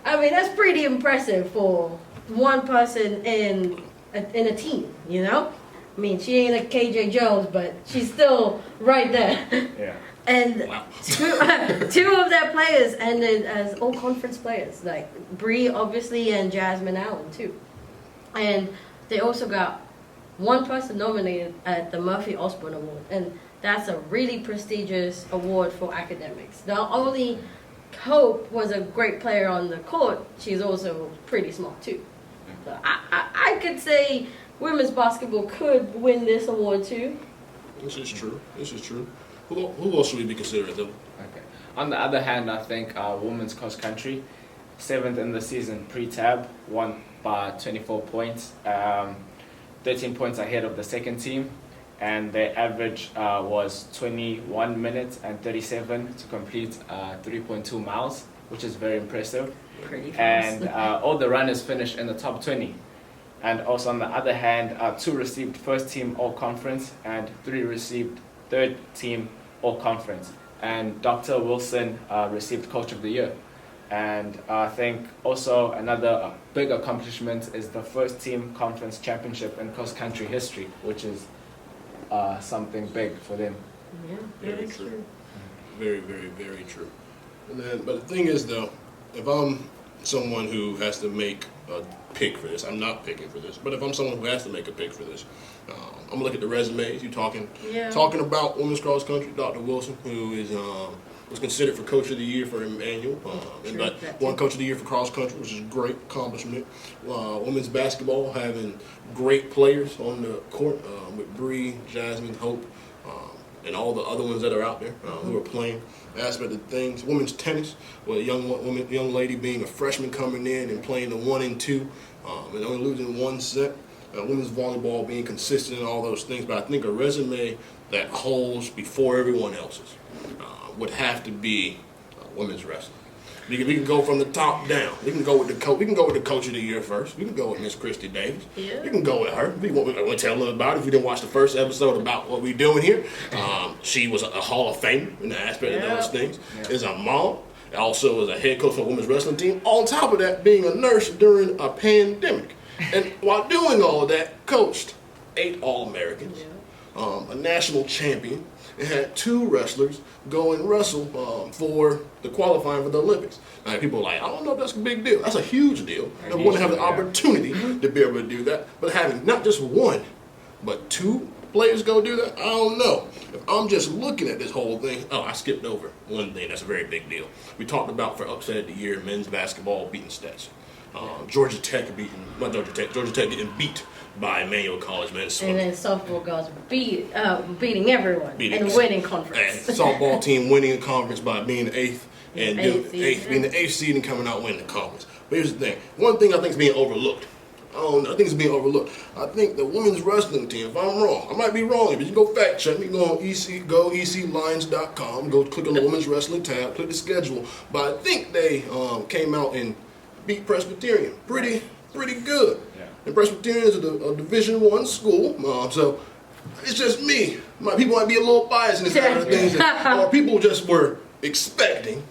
I mean, that's pretty impressive for one person in in a team, you know? I mean, she ain't like KJ Jones, but she's still right there. Yeah. And two of their players ended as all conference players, like Bree, obviously, and Jasmine Allen, too. And they also got one person nominated at the Murphy Osborne Award, and that's a really prestigious award for academics. Not only Hope was a great player on the court, she's also pretty smart, too. So I could say women's basketball could win this award, too. This is true. Who else should we be considering, though? Okay. On the other hand, I think women's cross country, 7th in the season pre-tab, won by 24 points, 13 points ahead of the second team, and their average was 21 minutes and 37 to complete 3.2 miles, which is very impressive. Pretty fast. And all the runners finished in the top 20. And also on the other hand, 2 received first team all conference and 3 received third team all conference. And Dr. Wilson received coach of the year. And I think also another big accomplishment is the first team conference championship in cross country history, which is something big for them. Yeah, very true. Very, very, very true. But the thing is, though, if I'm someone who has to make a pick for this, I'm not picking for this, but if I'm someone who has to make a pick for this, I'm gonna look at the resumes. You're talking about women's cross country, Dr. Wilson, who is was considered for Coach of the Year for Emmanuel, and won Coach of the Year for cross country, which is a great accomplishment. Women's basketball having great players on the court with Bree, Jasmine, Hope, and all the other ones that are out there who are playing. Aspect of things. Women's tennis, with a young lady being a freshman coming in and playing the 1 and 2, and only losing 1 set. Women's volleyball being consistent and all those things. But I think a resume that holds before everyone else's would have to be women's wrestling. We can go from the top down. We can go with the coach. We can go with the Coach of the Year first. We can go with Miss Christy Davis. Yeah. We can go with her. We want to tell them about it. If you didn't watch the first episode about what we're doing here, she was a Hall of Famer in the aspect of those things. Is a mom. Also, as a head coach for the women's wrestling team. On top of that, being a nurse during a pandemic, and while doing all of that, coached 8 All-Americans, a national champion, and had 2 wrestlers go and wrestle for the qualifying for the Olympics. Now, people are like, I don't know if that's a big deal. That's a huge deal. They want to have the opportunity to be able to do that. But having not just 1, but 2 players go do that, I don't know. If I'm just looking at this whole thing, I skipped over one thing that's a very big deal. We talked about for upset of the year, men's basketball beating Stetson. Georgia Tech getting beat by Emmanuel College men's swimming. And then softball girls beating everyone and winning conference. And softball team winning a conference by being 8th and being the 8th seed and coming out winning the conference. But here's the thing. One thing I think is being overlooked. I think it's being overlooked. I think the women's wrestling team, if I'm wrong, I might be wrong, but you can go fact check me, go on eclions.com, go click on the women's wrestling tab, click the schedule. But I think they came out and beat Presbyterian pretty good. Yeah. And Presbyterian is a Division I school, so it's just me. People might be a little biased in this kind of things, or people just were expecting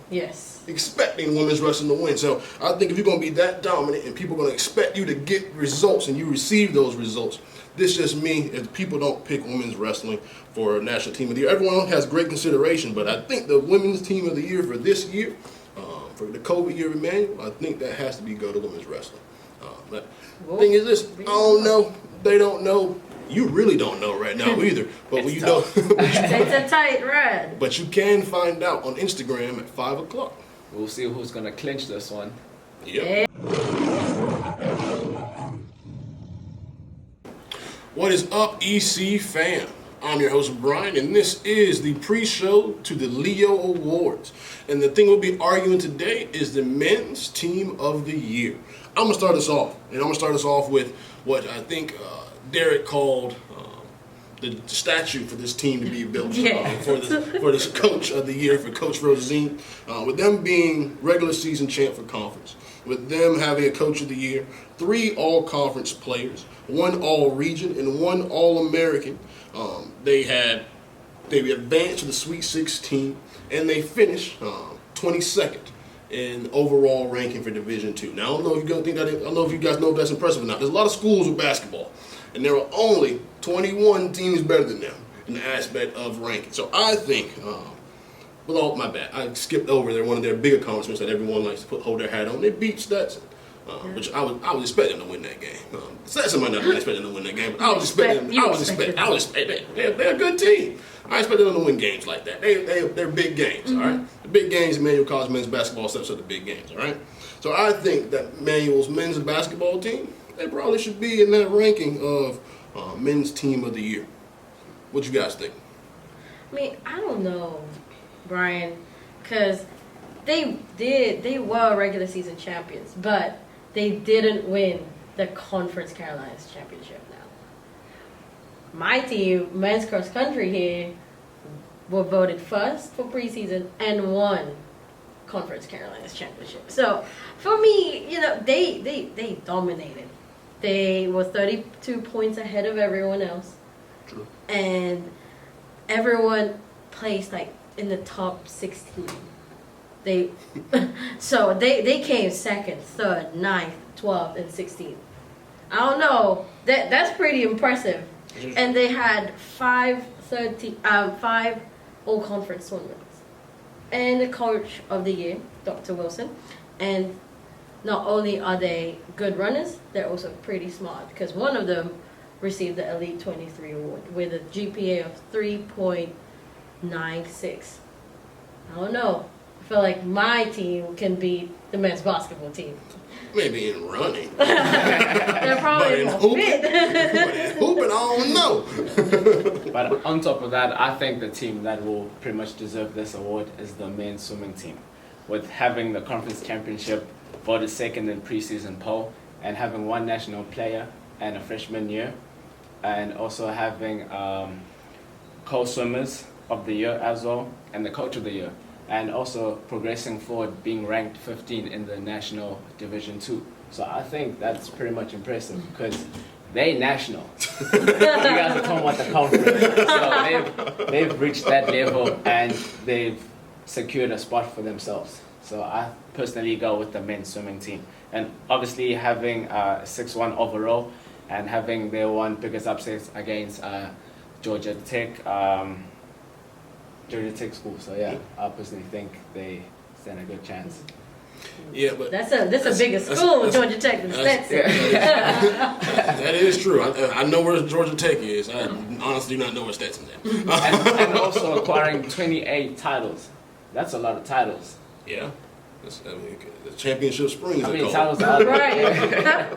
women's wrestling to win. So I think if you're going to be that dominant and people are going to expect you to get results and you receive those results, this just means if people don't pick women's wrestling for national team of the year. Everyone has great consideration, but I think the women's team of the year for this year, for the COVID year of Emmanuel, I think that has to go to women's wrestling. But the thing is this, I don't know, they don't know, you really don't know right now either. But when you don't, it's a tight run. But you can find out on Instagram at 5 o'clock. We'll see who's gonna clinch this one. Yep. What is up, EC fam? I'm your host, Brian, and this is the pre-show to the Leo Awards. And the thing we'll be arguing today is the men's team of the year. I'm going to start us off, and I'm going to start us off with what I think Derek called the statue for this team to be built for this coach of the year, for Coach Rosen, with them being regular season champ for conference, with them having a coach of the year, 3 all-conference players, 1 all-region, and 1 all-American. They advanced to the Sweet 16, and they finished 22nd in overall ranking for Division II. Now, I don't know if you guys know if that's impressive or not. There's a lot of schools with basketball, and there are only 21 teams better than them in the aspect of ranking. So I think, with all my bad, I skipped over one of their big accomplishments that everyone likes to hold their hat on. They beat Stetson. Which I was expecting them to win that game. Stetson might not have been expecting them to win that game, but I was expecting them. They're a good team. I expected them to win games like that. They're big games, all right? The big games, Emmanuel College men's basketball steps up the big games, all right? So I think that Emmanuel's men's basketball team, they probably should be in that ranking of men's team of the year. What you guys think? I mean, I don't know, Brian, because they were regular season champions, but they didn't win the Conference Carolinas championship now. My team, men's cross country here, were voted first for preseason and won Conference Carolinas championship. So for me, they dominated. They were 32 points ahead of everyone else. True. And everyone placed like in the top 16. They came second, third, 9th, 12th, and 16th. I don't know. That's pretty impressive. And they had 5 all-conference tournaments. And the coach of the year, Dr. Wilson. And not only are they good runners, they're also pretty smart, because one of them received the Elite 23 award with a GPA of 3.96. I don't know. I feel like my team can beat the men's basketball team. Maybe in running. They're probably but in more fit. But in hooping, I don't know. But on top of that, I think the team that will pretty much deserve this award is the men's swimming team. With having the conference championship voted second in preseason poll, and having one national player and a freshman year, and also having co-swimmers of the year as well, and the coach of the year, and also progressing forward, being ranked 15 in the national Division II. So I think that's pretty much impressive, because they national. You guys are talking about the conference. So they've reached that level, and they've secured a spot for themselves. So I personally go with the men's swimming team. And obviously having 6-1 overall, and having their one biggest upsets against Georgia Tech school. So yeah, I personally think they stand a good chance. Yeah, but that's a bigger school with Georgia Tech than Stetson. That is true. I know where Georgia Tech is. I honestly do not know where Stetson's at. and also acquiring 28 titles. That's a lot of titles. Yeah. The championship springs. How many titles are there? Right.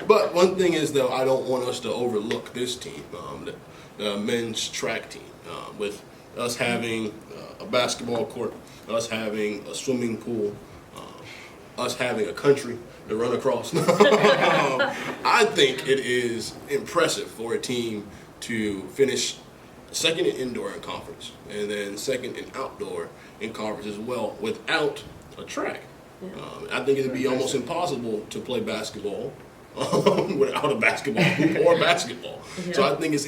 But one thing is, though, I don't want us to overlook this team, the men's track team, with us having a basketball court, us having a swimming pool, us having a country to run across. I think it is impressive for a team to finish second in indoor in conference, and then second in outdoor in conference as well, without a track. Yeah. I think it'd be almost impossible to play basketball without a basketball hoop or basketball. Yeah. So I think it's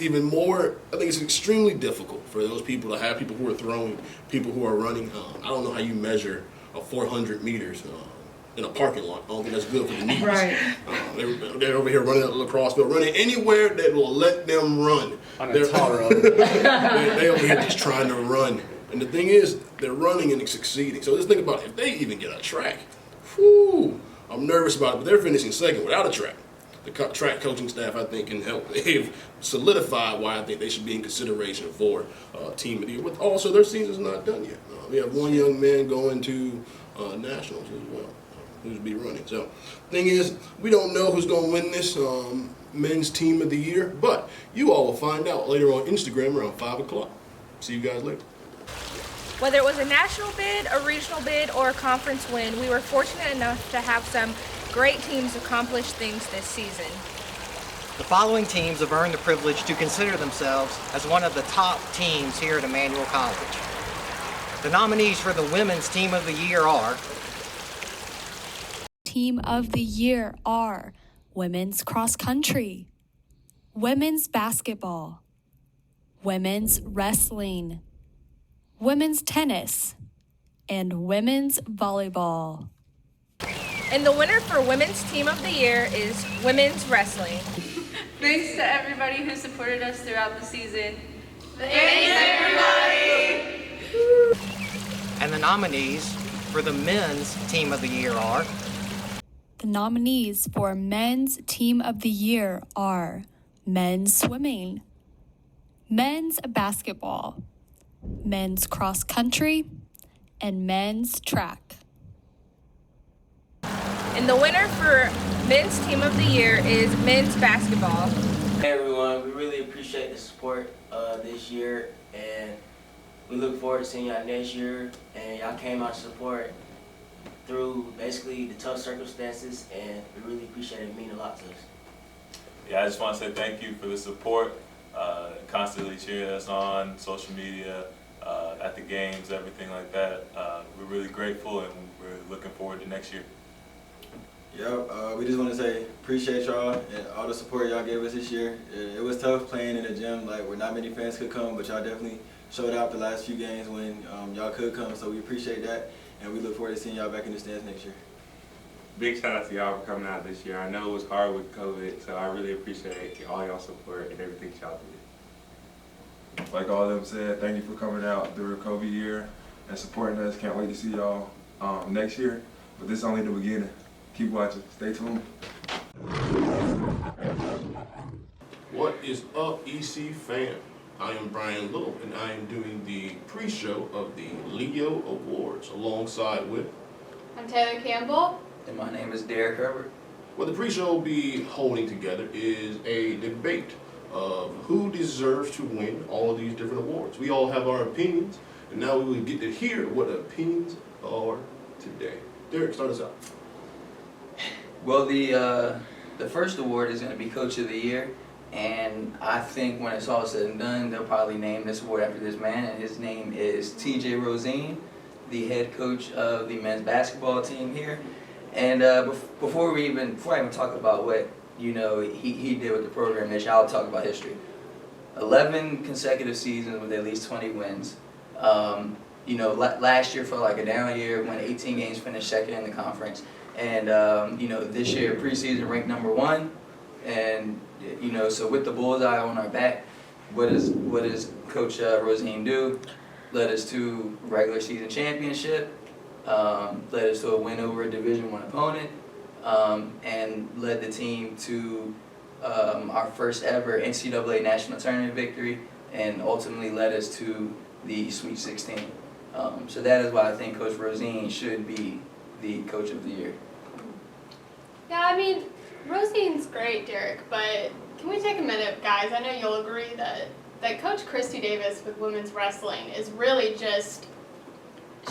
extremely difficult for those people to have people who are throwing, people who are running. I don't know how you measure a 400 meters in a parking lot. I don't think that's good for the knees. Right. They're over here running a lacrosse field, running anywhere that will let them run. On a tar road. They're over here just trying to run. And the thing is, they're running and succeeding. So just think about it. If they even get a track, whew, I'm nervous about it, but they're finishing second without a track. The track coaching staff, I think, can help. They've solidified why I think they should be in consideration for Team of the Year. But also, their season's not done yet. We have one young man going to nationals as well, who's be running. So, thing is, we don't know who's going to win this men's Team of the Year, but you all will find out later on Instagram around 5 o'clock. See you guys later. Whether it was a national bid, a regional bid, or a conference win, we were fortunate enough to have some great teams accomplish things this season. The following teams have earned the privilege to consider themselves as one of the top teams here at Emmanuel College. The nominees for the Women's Team of the Year are Team of the Year are Women's Cross Country, Women's Basketball, Women's Wrestling, Women's Tennis, and women's volleyball. And the winner for Women's Team of the Year is Women's Wrestling. Thanks to everybody who supported us throughout the season. Thanks, everybody! And the nominees for the Men's Team of the Year are... The nominees for Men's Team of the Year are men's swimming, men's basketball, men's cross country, and men's track. And the winner for Men's Team of the Year is men's basketball. Hey everyone, we really appreciate the support this year, and we look forward to seeing y'all next year. And y'all came out to support through basically the tough circumstances, and we really appreciate it. It means a lot to us. Yeah, I just want to say thank you for the support, constantly cheering us on social media, at the games, everything like that. We're really grateful, and we're looking forward to next year. Yep, we just want to say appreciate y'all and all the support y'all gave us this year. It was tough playing in the gym, like where not many fans could come, but y'all definitely showed out the last few games when y'all could come, so we appreciate that, and we look forward to seeing y'all back in the stands next year. Big shout out to y'all for coming out this year. I know it was hard with COVID, so I really appreciate all y'all support and everything y'all did. Like all of them said, thank you for coming out through the COVID year and supporting us. Can't wait to see y'all next year, but this is only the beginning. Keep watching. Stay tuned. What is up, EC fam? I am Brian Little, and I am doing the pre-show of the Leo Awards alongside with... I'm Taylor Campbell. And my name is Derek Herbert. What the pre-show will be holding together is a debate of who deserves to win all of these different awards. We all have our opinions, and now we will get to hear what the opinions are today. Derek, start us out. Well, the first award is going to be Coach of the Year, and I think when it's all said and done, they'll probably name this award after this man, and his name is T.J. Rosen, the head coach of the men's basketball team here. And before I even talk about what he did with the program this year, I'll talk about history. 11 consecutive seasons with at least 20 wins. Last year felt like a down year, won 18 games, finished second in the conference. And, this year, preseason ranked number 1. And, so with the bullseye on our back, what does Coach Rosen do? Led us to regular season championship, led us to a win over a Division I opponent, and led the team to our first ever NCAA National Tournament victory, and ultimately led us to the Sweet 16. So that is why I think Coach Rosen should be the Coach of the Year. Yeah, I mean, Rosen's great, Derek, but can we take a minute, guys? I know you'll agree that Coach Christy Davis with women's wrestling is really just,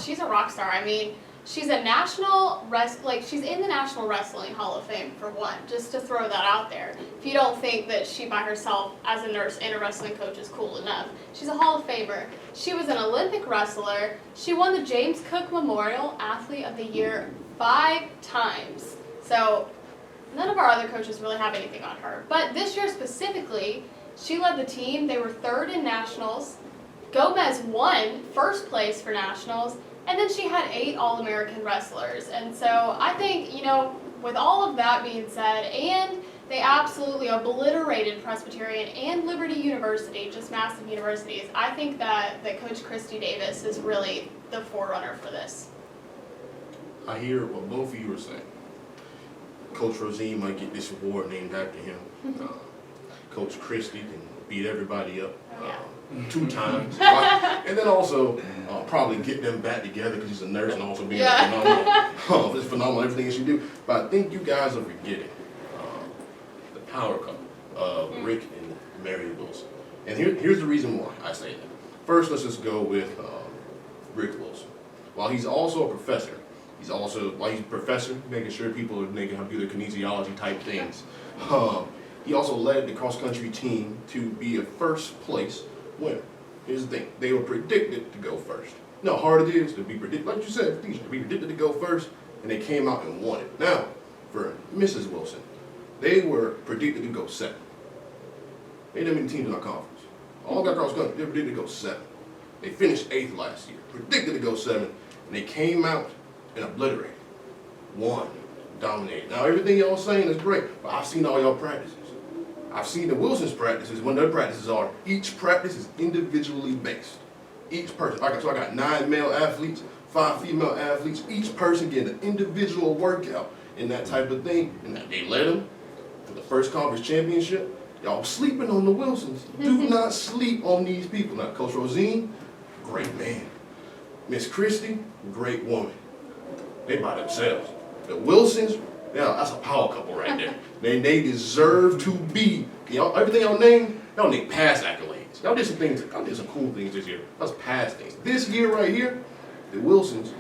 she's a rock star. I mean, she's a she's in the National Wrestling Hall of Fame, for one, just to throw that out there. If you don't think that she by herself as a nurse and a wrestling coach is cool enough, she's a Hall of Famer. She was an Olympic wrestler. She won the James Cook Memorial Athlete of the Year 5 times. So none of our other coaches really have anything on her. But this year specifically, she led the team. They were 3rd in nationals. Gomez won 1st place for nationals. And then she had 8 All-American wrestlers. And so I think, with all of that being said, and they absolutely obliterated Presbyterian and Liberty University, just massive universities, I think that Coach Christy Davis is really the forerunner for this. I hear what both of you are saying. Coach Rosen might get this award named after him. Coach Christy can beat everybody up 2 times. And then also probably get them back together because she's a nurse and also being phenomenal. It's phenomenal, everything she do. But I think you guys are forgetting the power couple of Rick and Mary Wilson. And here's the reason why I say that. First, let's just go with Rick Wilson. While he's also a professor, he's a professor, making sure people are making how to do their kinesiology type things. He also led the cross-country team to be a 1st place winner. Here's the thing, they were predicted to go first. You know how hard it is to be predicted, like you said, to be predicted to go first, and they came out and won it. Now, for Mrs. Wilson, they were predicted to go 7. They didn't have many teams in our conference. All got cross-country, they were predicted to go 7. They finished 8th last year, predicted to go 7, And they came out and obliterated, won, dominated. Now everything y'all saying is great, but I've seen all y'all practices. I've seen the Wilson's practices, when their practices are, each practice is individually based. Each person, so I got 9 male athletes, 5 female athletes, each person getting an individual workout and that type of thing, and that they led them to the first conference championship. Y'all sleeping on the Wilsons. Do not sleep on these people. Now, Coach Rosen, great man. Miss Christy, great woman. They by themselves. The Wilsons, yeah, that's a power couple right there. They deserve to be, everything y'all named past accolades. Y'all did some things, y'all did some cool things this year. That's past things. This year right here, the Wilsons,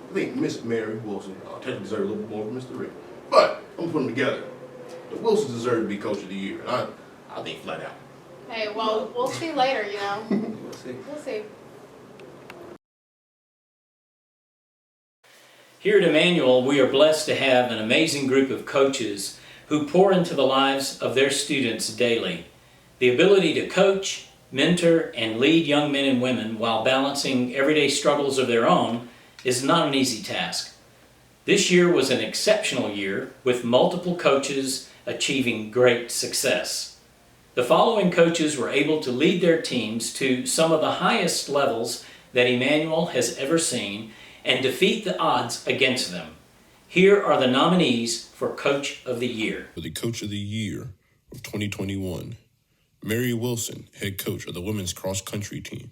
I think Miss Mary Wilson technically deserves a little bit more from Mr. Rick. But I'm putting them together. The Wilsons deserve to be Coach of the Year. And I think flat out. Hey, well, we'll see later, you know. We'll see. We'll see. Here at Emmanuel, we are blessed to have an amazing group of coaches who pour into the lives of their students daily. The ability to coach, mentor, and lead young men and women while balancing everyday struggles of their own is not an easy task. This year was an exceptional year with multiple coaches achieving great success. The following coaches were able to lead their teams to some of the highest levels that Emmanuel has ever seen and defeat the odds against them. Here are the nominees for Coach of the Year. For the Coach of the Year of 2021, Mary Wilson, head coach of the women's cross-country team.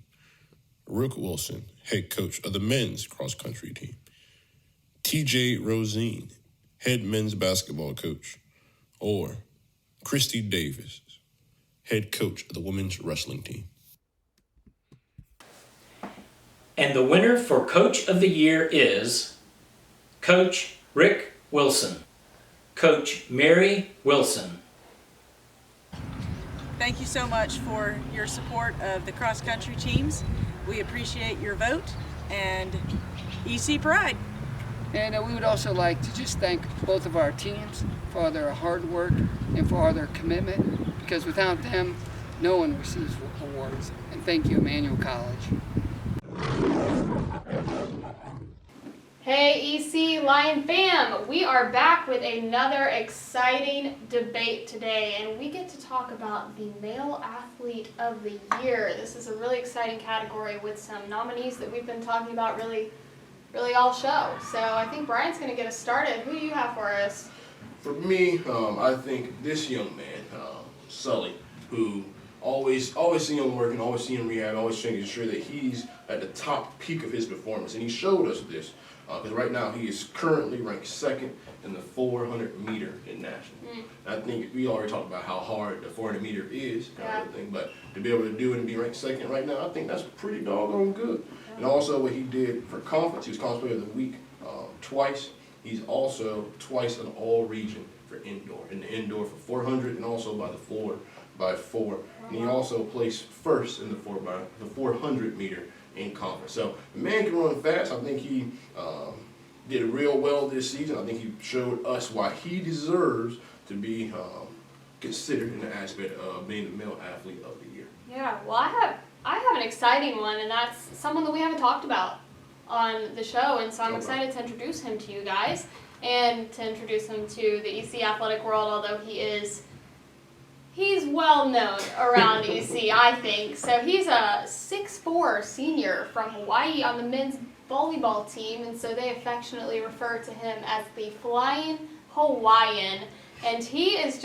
Rook Wilson, head coach of the men's cross-country team. TJ Rosen, head men's basketball coach. Or Christy Davis, head coach of the women's wrestling team. And the winner for Coach of the Year is Coach Rick Wilson, Coach Mary Wilson. Thank you so much for your support of the cross-country teams. We appreciate your vote and EC Pride. And we would also like to just thank both of our teams for their hard work and for all their commitment, because without them, no one receives awards. And thank you, Emmanuel College. Hey EC Lion fam, we are back with another exciting debate today, and we get to talk about the Male Athlete of the Year. This is a really exciting category with some nominees that we've been talking about really all show. So I think Brian's going to get us started. Who do you have for us? For me, I think this young man, Sully, who always see him working, always see him rehab, always making sure that he's at the top peak of his performance. And he showed us this, because right now he is currently ranked second in the 400 meter in national. I think we already talked about how hard the 400 meter is, kind of thing, but to be able to do it and be ranked second right now, I think that's pretty doggone good. And also what he did for conference, he was Conference Player of the Week twice. He's also twice an all-region for indoor, in the indoor for 400 and also by the 4x4. And he also placed first in the 400 meter in conference. So the man can run fast. I think he did real well this season. I think he showed us why he deserves to be considered in the aspect of being the Male Athlete of the Year. Yeah, well I have an exciting one, and that's someone that we haven't talked about on the show, and so I'm excited to introduce him to you guys and to introduce him to the EC athletic world, although he's well known around EC, I think. So he's a 6'4" senior from Hawaii on the men's volleyball team, and so they affectionately refer to him as the Flying Hawaiian, and he is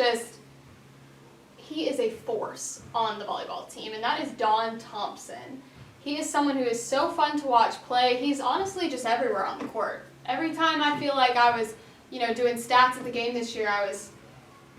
a force on the volleyball team, and that is Don Thompson. He is someone who is so fun to watch play. He's honestly just everywhere on the court. Every time I feel like I was, doing stats at the game this year, I was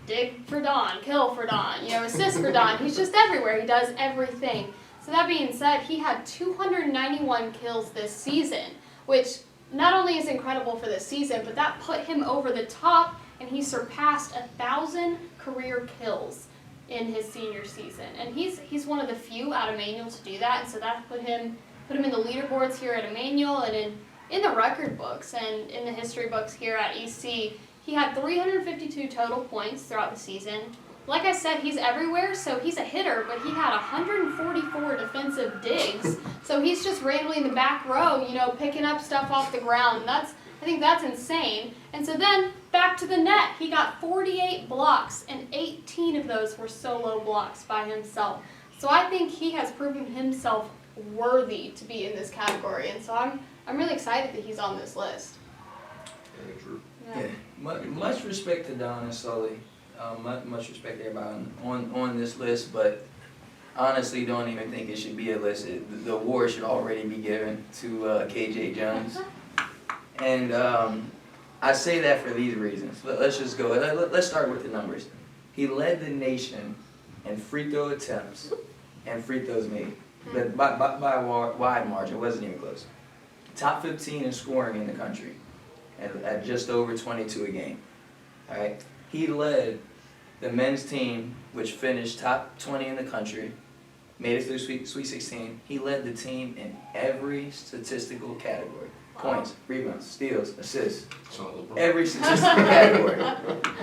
dig for Don, kill for Don, assist for Don. He's just everywhere. He does everything. So that being said, he had 291 kills this season, which not only is incredible for this season, but that put him over the top, and he surpassed 1,000 career kills in his senior season. And he's one of the few at Emmanuel to do that, and so that put him in the leaderboards here at Emmanuel and in the record books and in the history books here at EC. He had 352 total points throughout the season, like I said, he's everywhere, so he's a hitter, but he had 144 defensive digs. So he's just randomly in the back row, picking up stuff off the ground. I think that's insane. And so then back to the net, he got 48 blocks, and 18 of those were solo blocks by himself. So I think he has proven himself worthy to be in this category, and so I'm really excited that he's on this list. Very true. Yeah. Much respect to Don and Sully. Much respect to everybody on this list, but honestly don't even think it should be a list. The award should already be given to KJ Jones. And I say that for these reasons. Let's just go. Let's start with the numbers. He led the nation in free throw attempts and free throws made. But by a wide margin, it wasn't even close. Top 15 in scoring in the country at just over 22 a game. All right. He led the men's team, which finished top 20 in the country, made it through Sweet 16. He led the team in every statistical category. Points, rebounds, steals, assists. Every statistical category.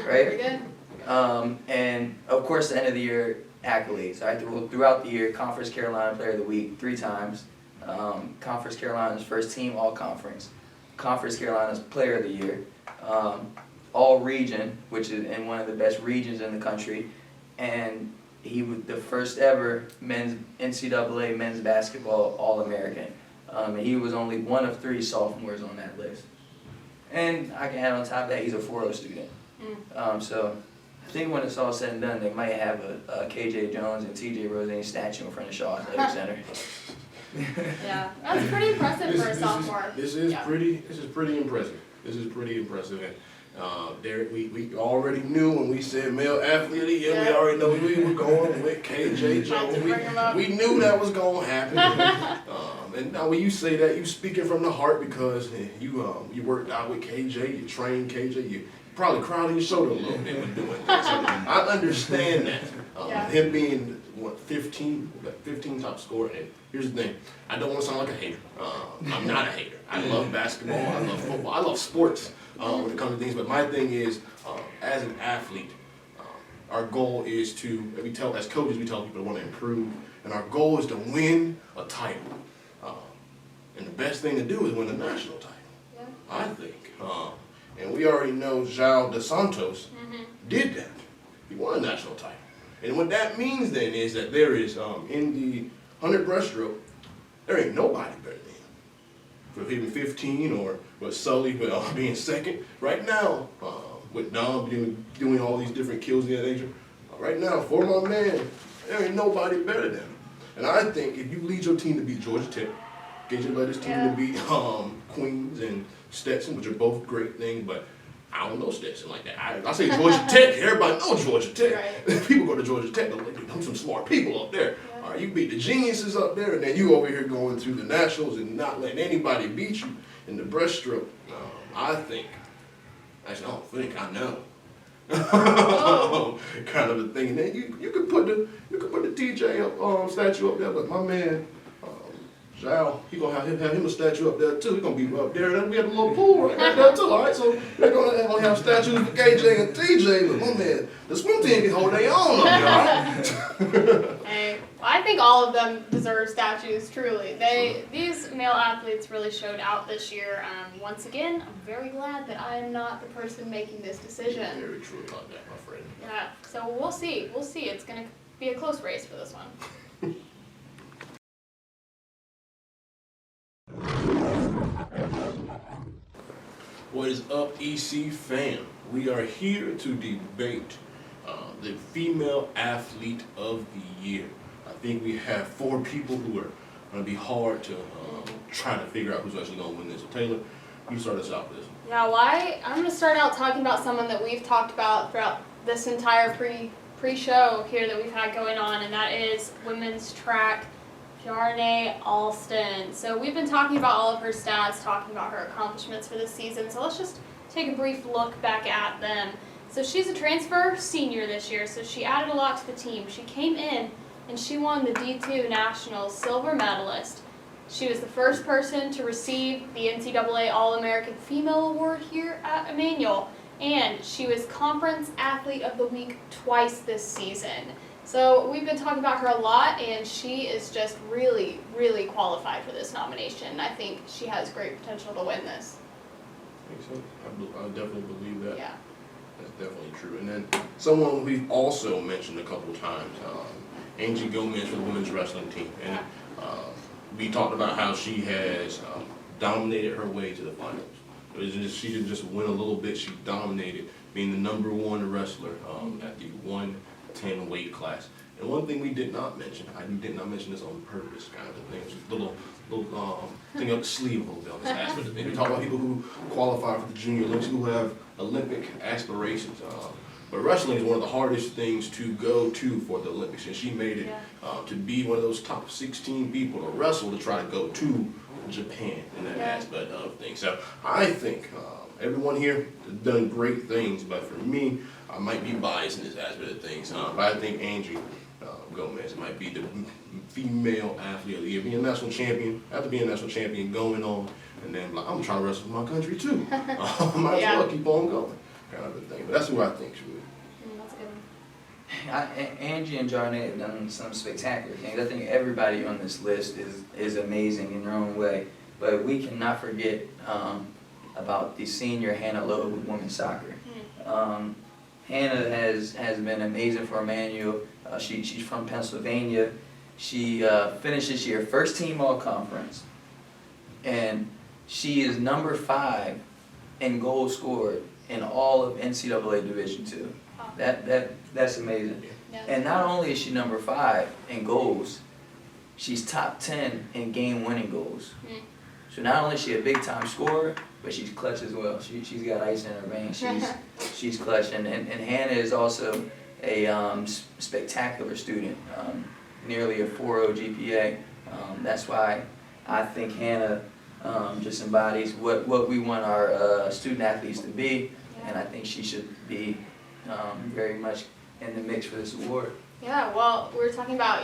Right? And of course, the end of the year accolades. Right? Throughout the year, Conference Carolina Player of the Week 3 times. Conference Carolina's first team all-conference. Conference Carolina's Player of the Year. All region, which is in one of the best regions in the country, and he was the first ever NCAA men's basketball All-American. He was only one of 3 sophomores on that list. And I can add on top of that, he's a 4.0 student. So I think when it's all said and done, they might have a KJ Jones and TJ Rosen statue in front of Shaw Athletic Center. Yeah, that's pretty impressive for a sophomore. This is pretty impressive. This is pretty impressive. And Derek, we already knew when we said male athlete of the year, we already know we were going with KJ Jones. We knew that was going to happen. And now when you say that, you speaking from the heart because you worked out with KJ, you trained KJ, you probably cried on your shoulder a little bit when doing that. So I understand that. Him being, 15 top scorer. And here's the thing, I don't want to sound like a hater. I'm not a hater. I love basketball, I love football, I love sports when it comes to things. But my thing is, as an athlete, our goal is to, as coaches, we tell people to want to improve. And our goal is to win a title. And the best thing to do is win a national title, I think. And we already know João dos Santos did that. He won a national title. And what that means then is that there is, in the 100 breaststroke, there ain't nobody better than him. For him 15 or with Sully being second. Right now, with Dom doing all these different kills of that nature, right now, for my man, there ain't nobody better than him. And I think if you lead your team to beat Georgia Tech, KJ led his team to beat Queens and Stetson, which are both great things, but I don't know Stetson like that. I say Georgia Tech, everybody knows Georgia Tech. Right. People go to Georgia Tech, they're some smart people up there. All right, you beat the geniuses up there, and then you over here going through the nationals and not letting anybody beat you in the breaststroke. I know. Kind of a thing. And then you could put the TJ statue up there, but my man, João, he gonna have him a statue up there too. He gonna be up there, and we have a little pool right there too. All right, so they're gonna have statues for KJ and TJ, but my man, the swim team can hold their own up there. All right? Hey, I think all of them deserve statues. Truly, these male athletes really showed out this year. Once again, I'm very glad that I am not the person making this decision. Very true about that, my friend. Yeah, so we'll see. It's gonna be a close race for this one. What is up, EC fam? We are here to debate the female athlete of the year. I think we have 4 people who are going to be hard to try to figure out who's actually going to win this. So Taylor, you start us out with this one. Yeah, I'm going to start out talking about someone that we've talked about throughout this entire pre-show here that we've had going on, and that is women's track. Jarnay Alston. So we've been talking about all of her stats, talking about her accomplishments for this season. So let's just take a brief look back at them. So she's a transfer senior this year, so she added a lot to the team. She came in and she won the D2 Nationals silver medalist. She was the first person to receive the NCAA All-American Female Award here at Emmanuel. and she was Conference Athlete of the Week twice this season. So we've been talking about her a lot, and she is just really, really qualified for this nomination. I think she has great potential to win this. I think so. I definitely believe that. Yeah. That's definitely true. And then someone we've also mentioned a couple times, Angie Gomez for the women's wrestling team. And we talked about how she has dominated her way to the finals. She didn't just win a little bit, she dominated, being the #1 wrestler at the 110 weight class. And one thing we did not mention, I did not mention this on purpose, kind of a thing, just a little thing up the sleeve a little bit on this aspect of things. We talk about people who qualify for the Junior Olympics, who have Olympic aspirations. But wrestling is one of the hardest things to go to for the Olympics, and she made it to be one of those top 16 people to wrestle to try to go to Japan in that aspect of things. So I think everyone here has done great things, but for me, I might be biased in this aspect of things. But I think Angie Gomez might be the female athlete of the year, being a national champion, after being a national champion, going on, and then like, I'm trying to wrestle for my country too. Might as well keep on going, kind of a thing. But that's who I think she would. That's good. Angie and Jarnay have done some spectacular things. I think everybody on this list is amazing in their own way. But we cannot forget about the senior Hannah Lowe with women's soccer. Hannah has been amazing for Emmanuel. She's from Pennsylvania. She finished this year first team all conference, and she is number 5 in goals scored in all of NCAA Division II. That's amazing. And not only is she number 5 in goals, she's top 10 in game-winning goals. So not only is she a big-time scorer, but she's clutch as well. She's got ice in her veins. She's clutch. And Hannah is also a spectacular student, nearly a 4.0 GPA. That's why I think Hannah just embodies what we want our student athletes to be, and I think she should be very much in the mix for this award. Yeah, well, we were talking about,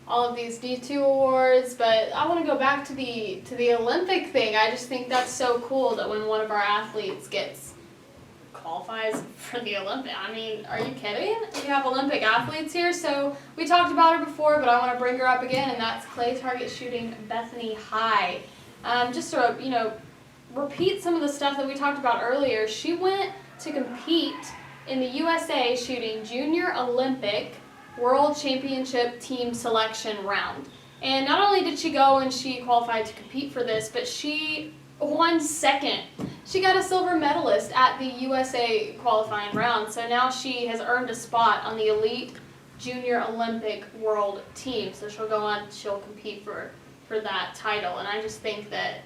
all of these D2 awards, but I want to go back to the Olympic thing. I just think that's so cool that when one of our athletes qualifies for the Olympic. I mean, are you kidding? We have Olympic athletes here, so we talked about her before, but I want to bring her up again, and that's clay target shooting Bethany High. Just to, repeat some of the stuff that we talked about earlier, she went to compete in the USA shooting Junior Olympic World Championship team selection round. And not only did she go and she qualified to compete for this, but she won second. She got a silver medalist at the USA qualifying round, so now she has earned a spot on the elite Junior Olympic World team. So she'll go on, she'll compete for that title, and I just think that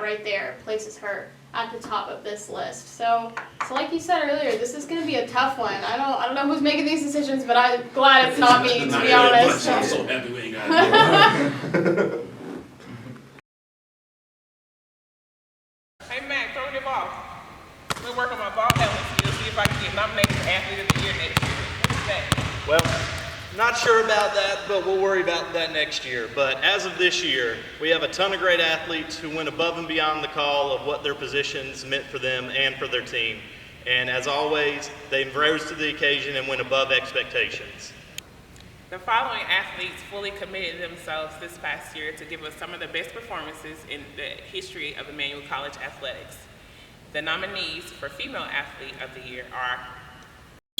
right there places her at the top of this list. So like you said earlier, this is going to be a tough one. I don't know who's making these decisions, but I'm glad it's not me, to be honest. I'm so happy we ain't got it. Hey Matt, throw the ball. We're working on my ball handling skills, see if I can get nominated for Athlete of the Year next year. What's that? Well, not sure about that, but we'll worry about that next year. But as of this year, we have a ton of great athletes who went above and beyond the call of what their positions meant for them and for their team. And as always, they rose to the occasion and went above expectations. The following athletes fully committed themselves this past year to give us some of the best performances in the history of Emmanuel College athletics. The nominees for Female Athlete of the Year are...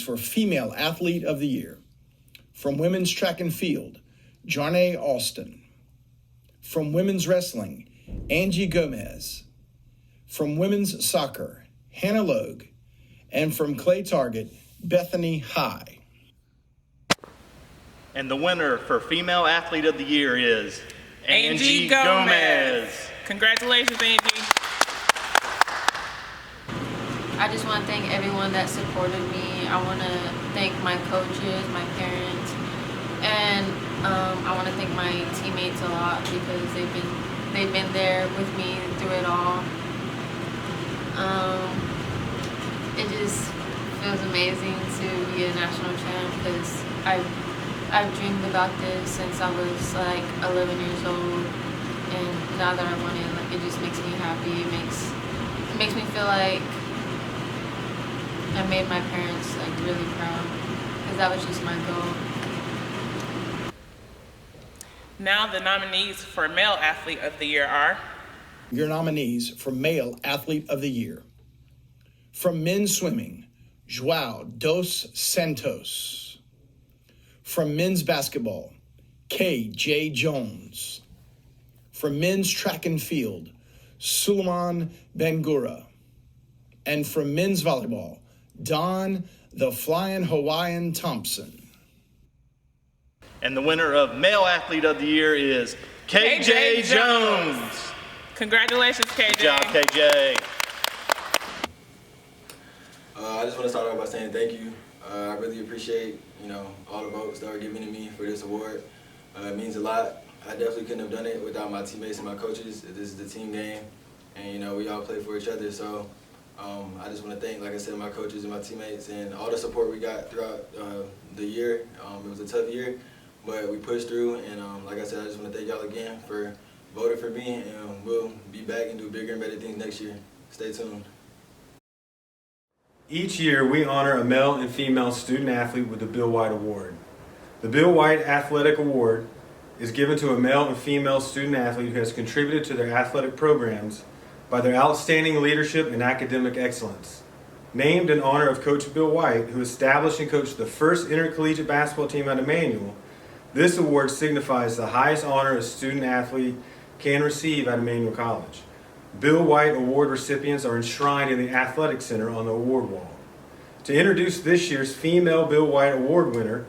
For Female Athlete of the Year, from women's track and field, Jarnay Alston. From women's wrestling, Angie Gomez. From women's soccer, Hannah Logue. And from clay target, Bethany High. And the winner for Female Athlete of the Year is Angie Gomez. Congratulations, Angie. I just want to thank everyone that supported me. I want to thank my coaches, my parents, and I want to thank my teammates a lot because they've been there with me through it all. It just feels amazing to be a national champ because I've dreamed about this since I was like 11 years old, and now that I won it, like it just makes me happy. It makes me feel like and made my parents like really proud, because that was just my goal. Now the nominees for Male Athlete of the Year are... Your nominees for Male Athlete of the Year. From men's swimming, Joao dos Santos. From men's basketball, K.J. Jones. From men's track and field, Sully Bangura. And from men's volleyball, Don the Flying Hawaiian Thompson. And the winner of Male Athlete of the Year is KJ Jones. Congratulations, KJ. Good job, KJ. I just want to start off by saying thank you. I really appreciate, all the votes that were given to me for this award. It means a lot. I definitely couldn't have done it without my teammates and my coaches. This is the team game, and we all play for each other. So I just want to thank, like I said, my coaches and my teammates and all the support we got throughout the year. It was a tough year, but we pushed through. And like I said, I just want to thank y'all again for voting for me, and we'll be back and do bigger and better things next year. Stay tuned. Each year, we honor a male and female student athlete with the Bill White Award. The Bill White Athletic Award is given to a male and female student athlete who has contributed to their athletic programs by their outstanding leadership and academic excellence. Named in honor of Coach Bill White, who established and coached the first intercollegiate basketball team at Emmanuel, this award signifies the highest honor a student athlete can receive at Emmanuel College. Bill White Award recipients are enshrined in the Athletic Center on the award wall. To introduce this year's female Bill White Award winner,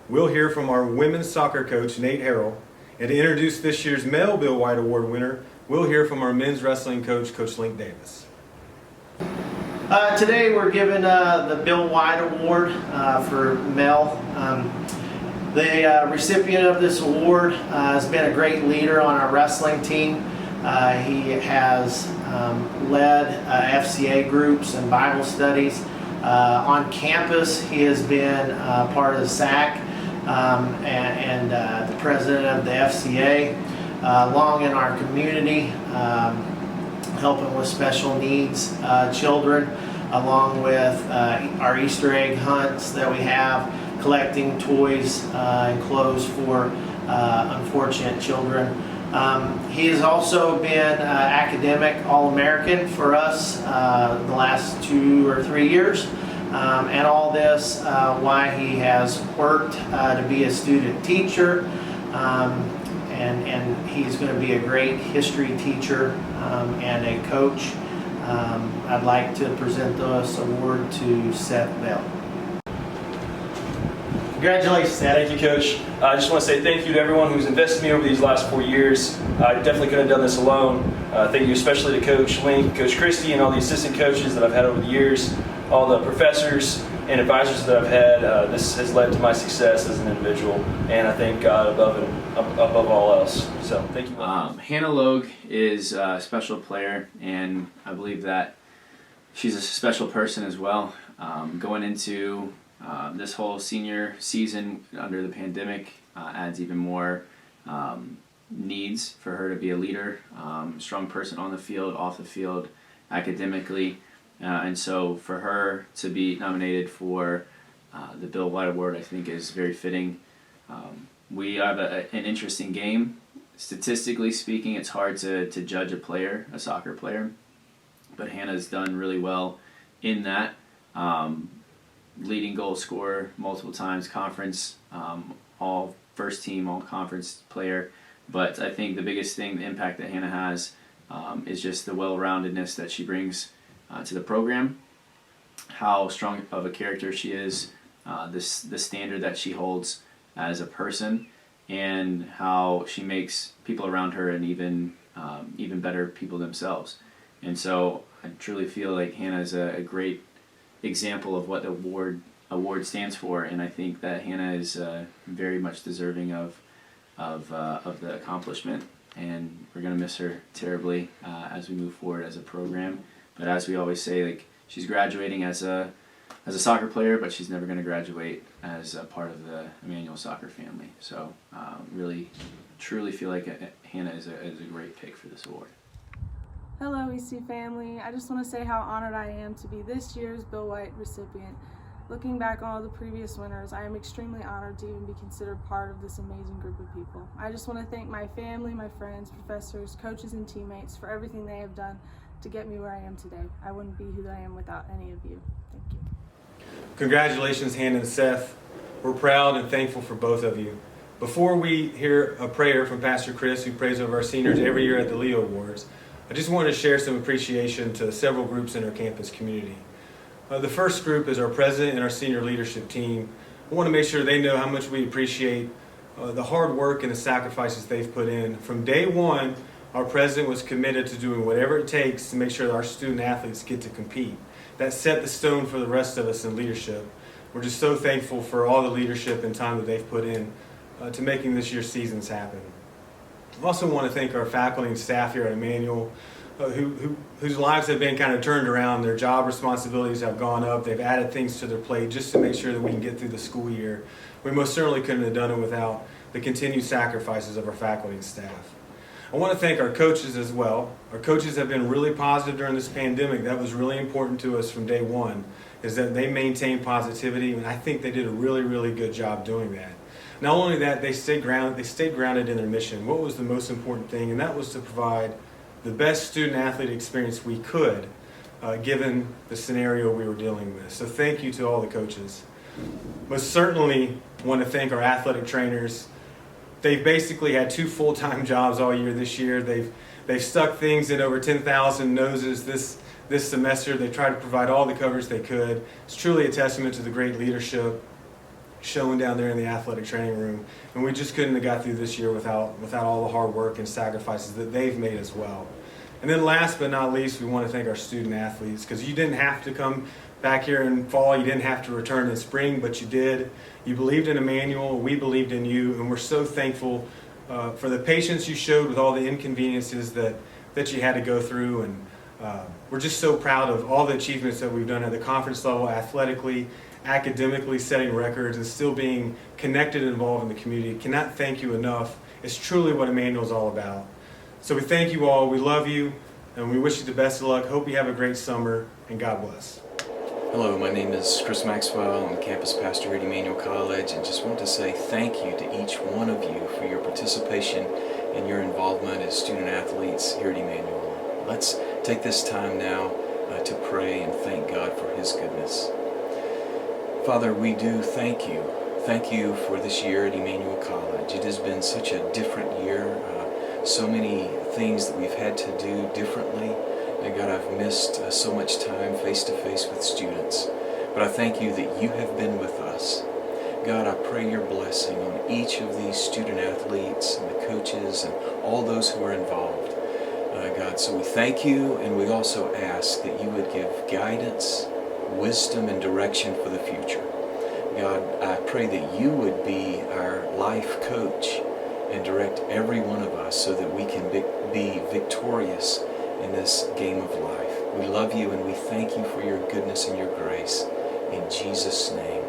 we'll hear from our women's soccer coach, Nate Harrell. And to introduce this year's male Bill White Award winner, we'll hear from our men's wrestling coach, Coach Link Davis. Today we're giving the Bill White Award for male. The recipient of this award has been a great leader on our wrestling team. He has led FCA groups and Bible studies. On campus, he has been part of the SAC and the president of the FCA. Along in our community, helping with special needs children, along with our Easter egg hunts that we have, collecting toys and clothes for unfortunate children. He has also been academic All-American for us the last 2 or 3 years. And all this why he has worked to be a student teacher. And he's going to be a great history teacher and a coach. I'd like to present this award to Seth Bell. Congratulations, Seth. Thank you, Coach. I just want to say thank you to everyone who's invested in me over these last 4 years. I definitely couldn't have done this alone. Thank you especially to Coach Link, Coach Christy, and all the assistant coaches that I've had over the years, all the professors and advisors that I've had. This has led to my success as an individual, and I thank God above all else. So thank you. Hannah Logue is a special player, and I believe that she's a special person as well. Going into this whole senior season under the pandemic adds even more needs for her to be a leader, strong person on the field, off the field, academically. And so for her to be nominated for the Bill White Award, I think is very fitting. We have an interesting game. Statistically speaking, it's hard to judge a player, a soccer player, but Hannah's done really well in that. Leading goal scorer multiple times, conference, all first team, all conference player. But I think the biggest thing, the impact that Hannah has is just the well-roundedness that she brings to the program, how strong of a character she is, the standard that she holds as a person, and how she makes people around her and even better people themselves. And so I truly feel like Hannah is a great example of what the award stands for, and I think that Hannah is very much deserving of the accomplishment, and we're gonna miss her terribly as we move forward as a program. But as we always say, like, she's graduating as a soccer player, but she's never gonna graduate as a part of the Emmanuel soccer family. So really, truly feel like Hannah is a great pick for this award. Hello, EC family. I just want to say how honored I am to be this year's Bill White recipient. Looking back on all the previous winners, I am extremely honored to even be considered part of this amazing group of people. I just want to thank my family, my friends, professors, coaches, and teammates for everything they have done to get me where I am today. I wouldn't be who I am without any of you. Thank you. Congratulations, Hannah and Seth. We're proud and thankful for both of you. Before we hear a prayer from Pastor Chris, who prays over our seniors every year at the Leo Awards, I just wanted to share some appreciation to several groups in our campus community. The first group is our president and our senior leadership team. I want to make sure they know how much we appreciate the hard work and the sacrifices they've put in. From day one, our president was committed to doing whatever it takes to make sure that our student athletes get to compete. That set the stone for the rest of us in leadership. We're just so thankful for all the leadership and time that they've put in to making this year's seasons happen. I also want to thank our faculty and staff here at Emmanuel, whose lives have been kind of turned around. Their job responsibilities have gone up. They've added things to their plate just to make sure that we can get through the school year. We most certainly couldn't have done it without the continued sacrifices of our faculty and staff. I want to thank our coaches as well. Our coaches have been really positive during this pandemic. That was really important to us from day one, is that they maintained positivity, and I think they did a really, really good job doing that. Not only that, they stayed grounded in their mission. What was the most important thing? And that was to provide the best student-athlete experience we could, given the scenario we were dealing with. So thank you to all the coaches. Most certainly want to thank our athletic trainers. They've basically had 2 full-time jobs all year this year. They've stuck things in over 10,000 noses this semester. They tried to provide all the coverage they could. It's truly a testament to the great leadership shown down there in the athletic training room. And we just couldn't have got through this year without all the hard work and sacrifices that they've made as well. And then last but not least, we want to thank our student athletes, because you didn't have to come back here in fall, you didn't have to return in spring, but you did. You believed in Emmanuel, we believed in you, and we're so thankful for the patience you showed with all the inconveniences that you had to go through. And we're just so proud of all the achievements that we've done at the conference level, athletically, academically, setting records, and still being connected and involved in the community. Cannot thank you enough. It's truly what Emmanuel is all about. So we thank you all, we love you, and we wish you the best of luck. Hope you have a great summer, and God bless. Hello, my name is Chris Maxwell. I'm campus pastor at Emmanuel College, and just want to say thank you to each one of you for your participation and your involvement as student athletes here at Emmanuel. Let's take this time now to pray and thank God for His goodness. Father, we do thank you. Thank you for this year at Emmanuel College. It has been such a different year. So many things that we've had to do differently. And God, I've missed so much time face to face with students. But I thank you that you have been with us. God, I pray your blessing on each of these student athletes and the coaches and all those who are involved. God, so we thank you, and we also ask that you would give guidance, wisdom, and direction for the future. God, I pray that you would be our life coach and direct every one of us so that we can be victorious in this game of life. We love you and we thank you for your goodness and your grace. In Jesus' name.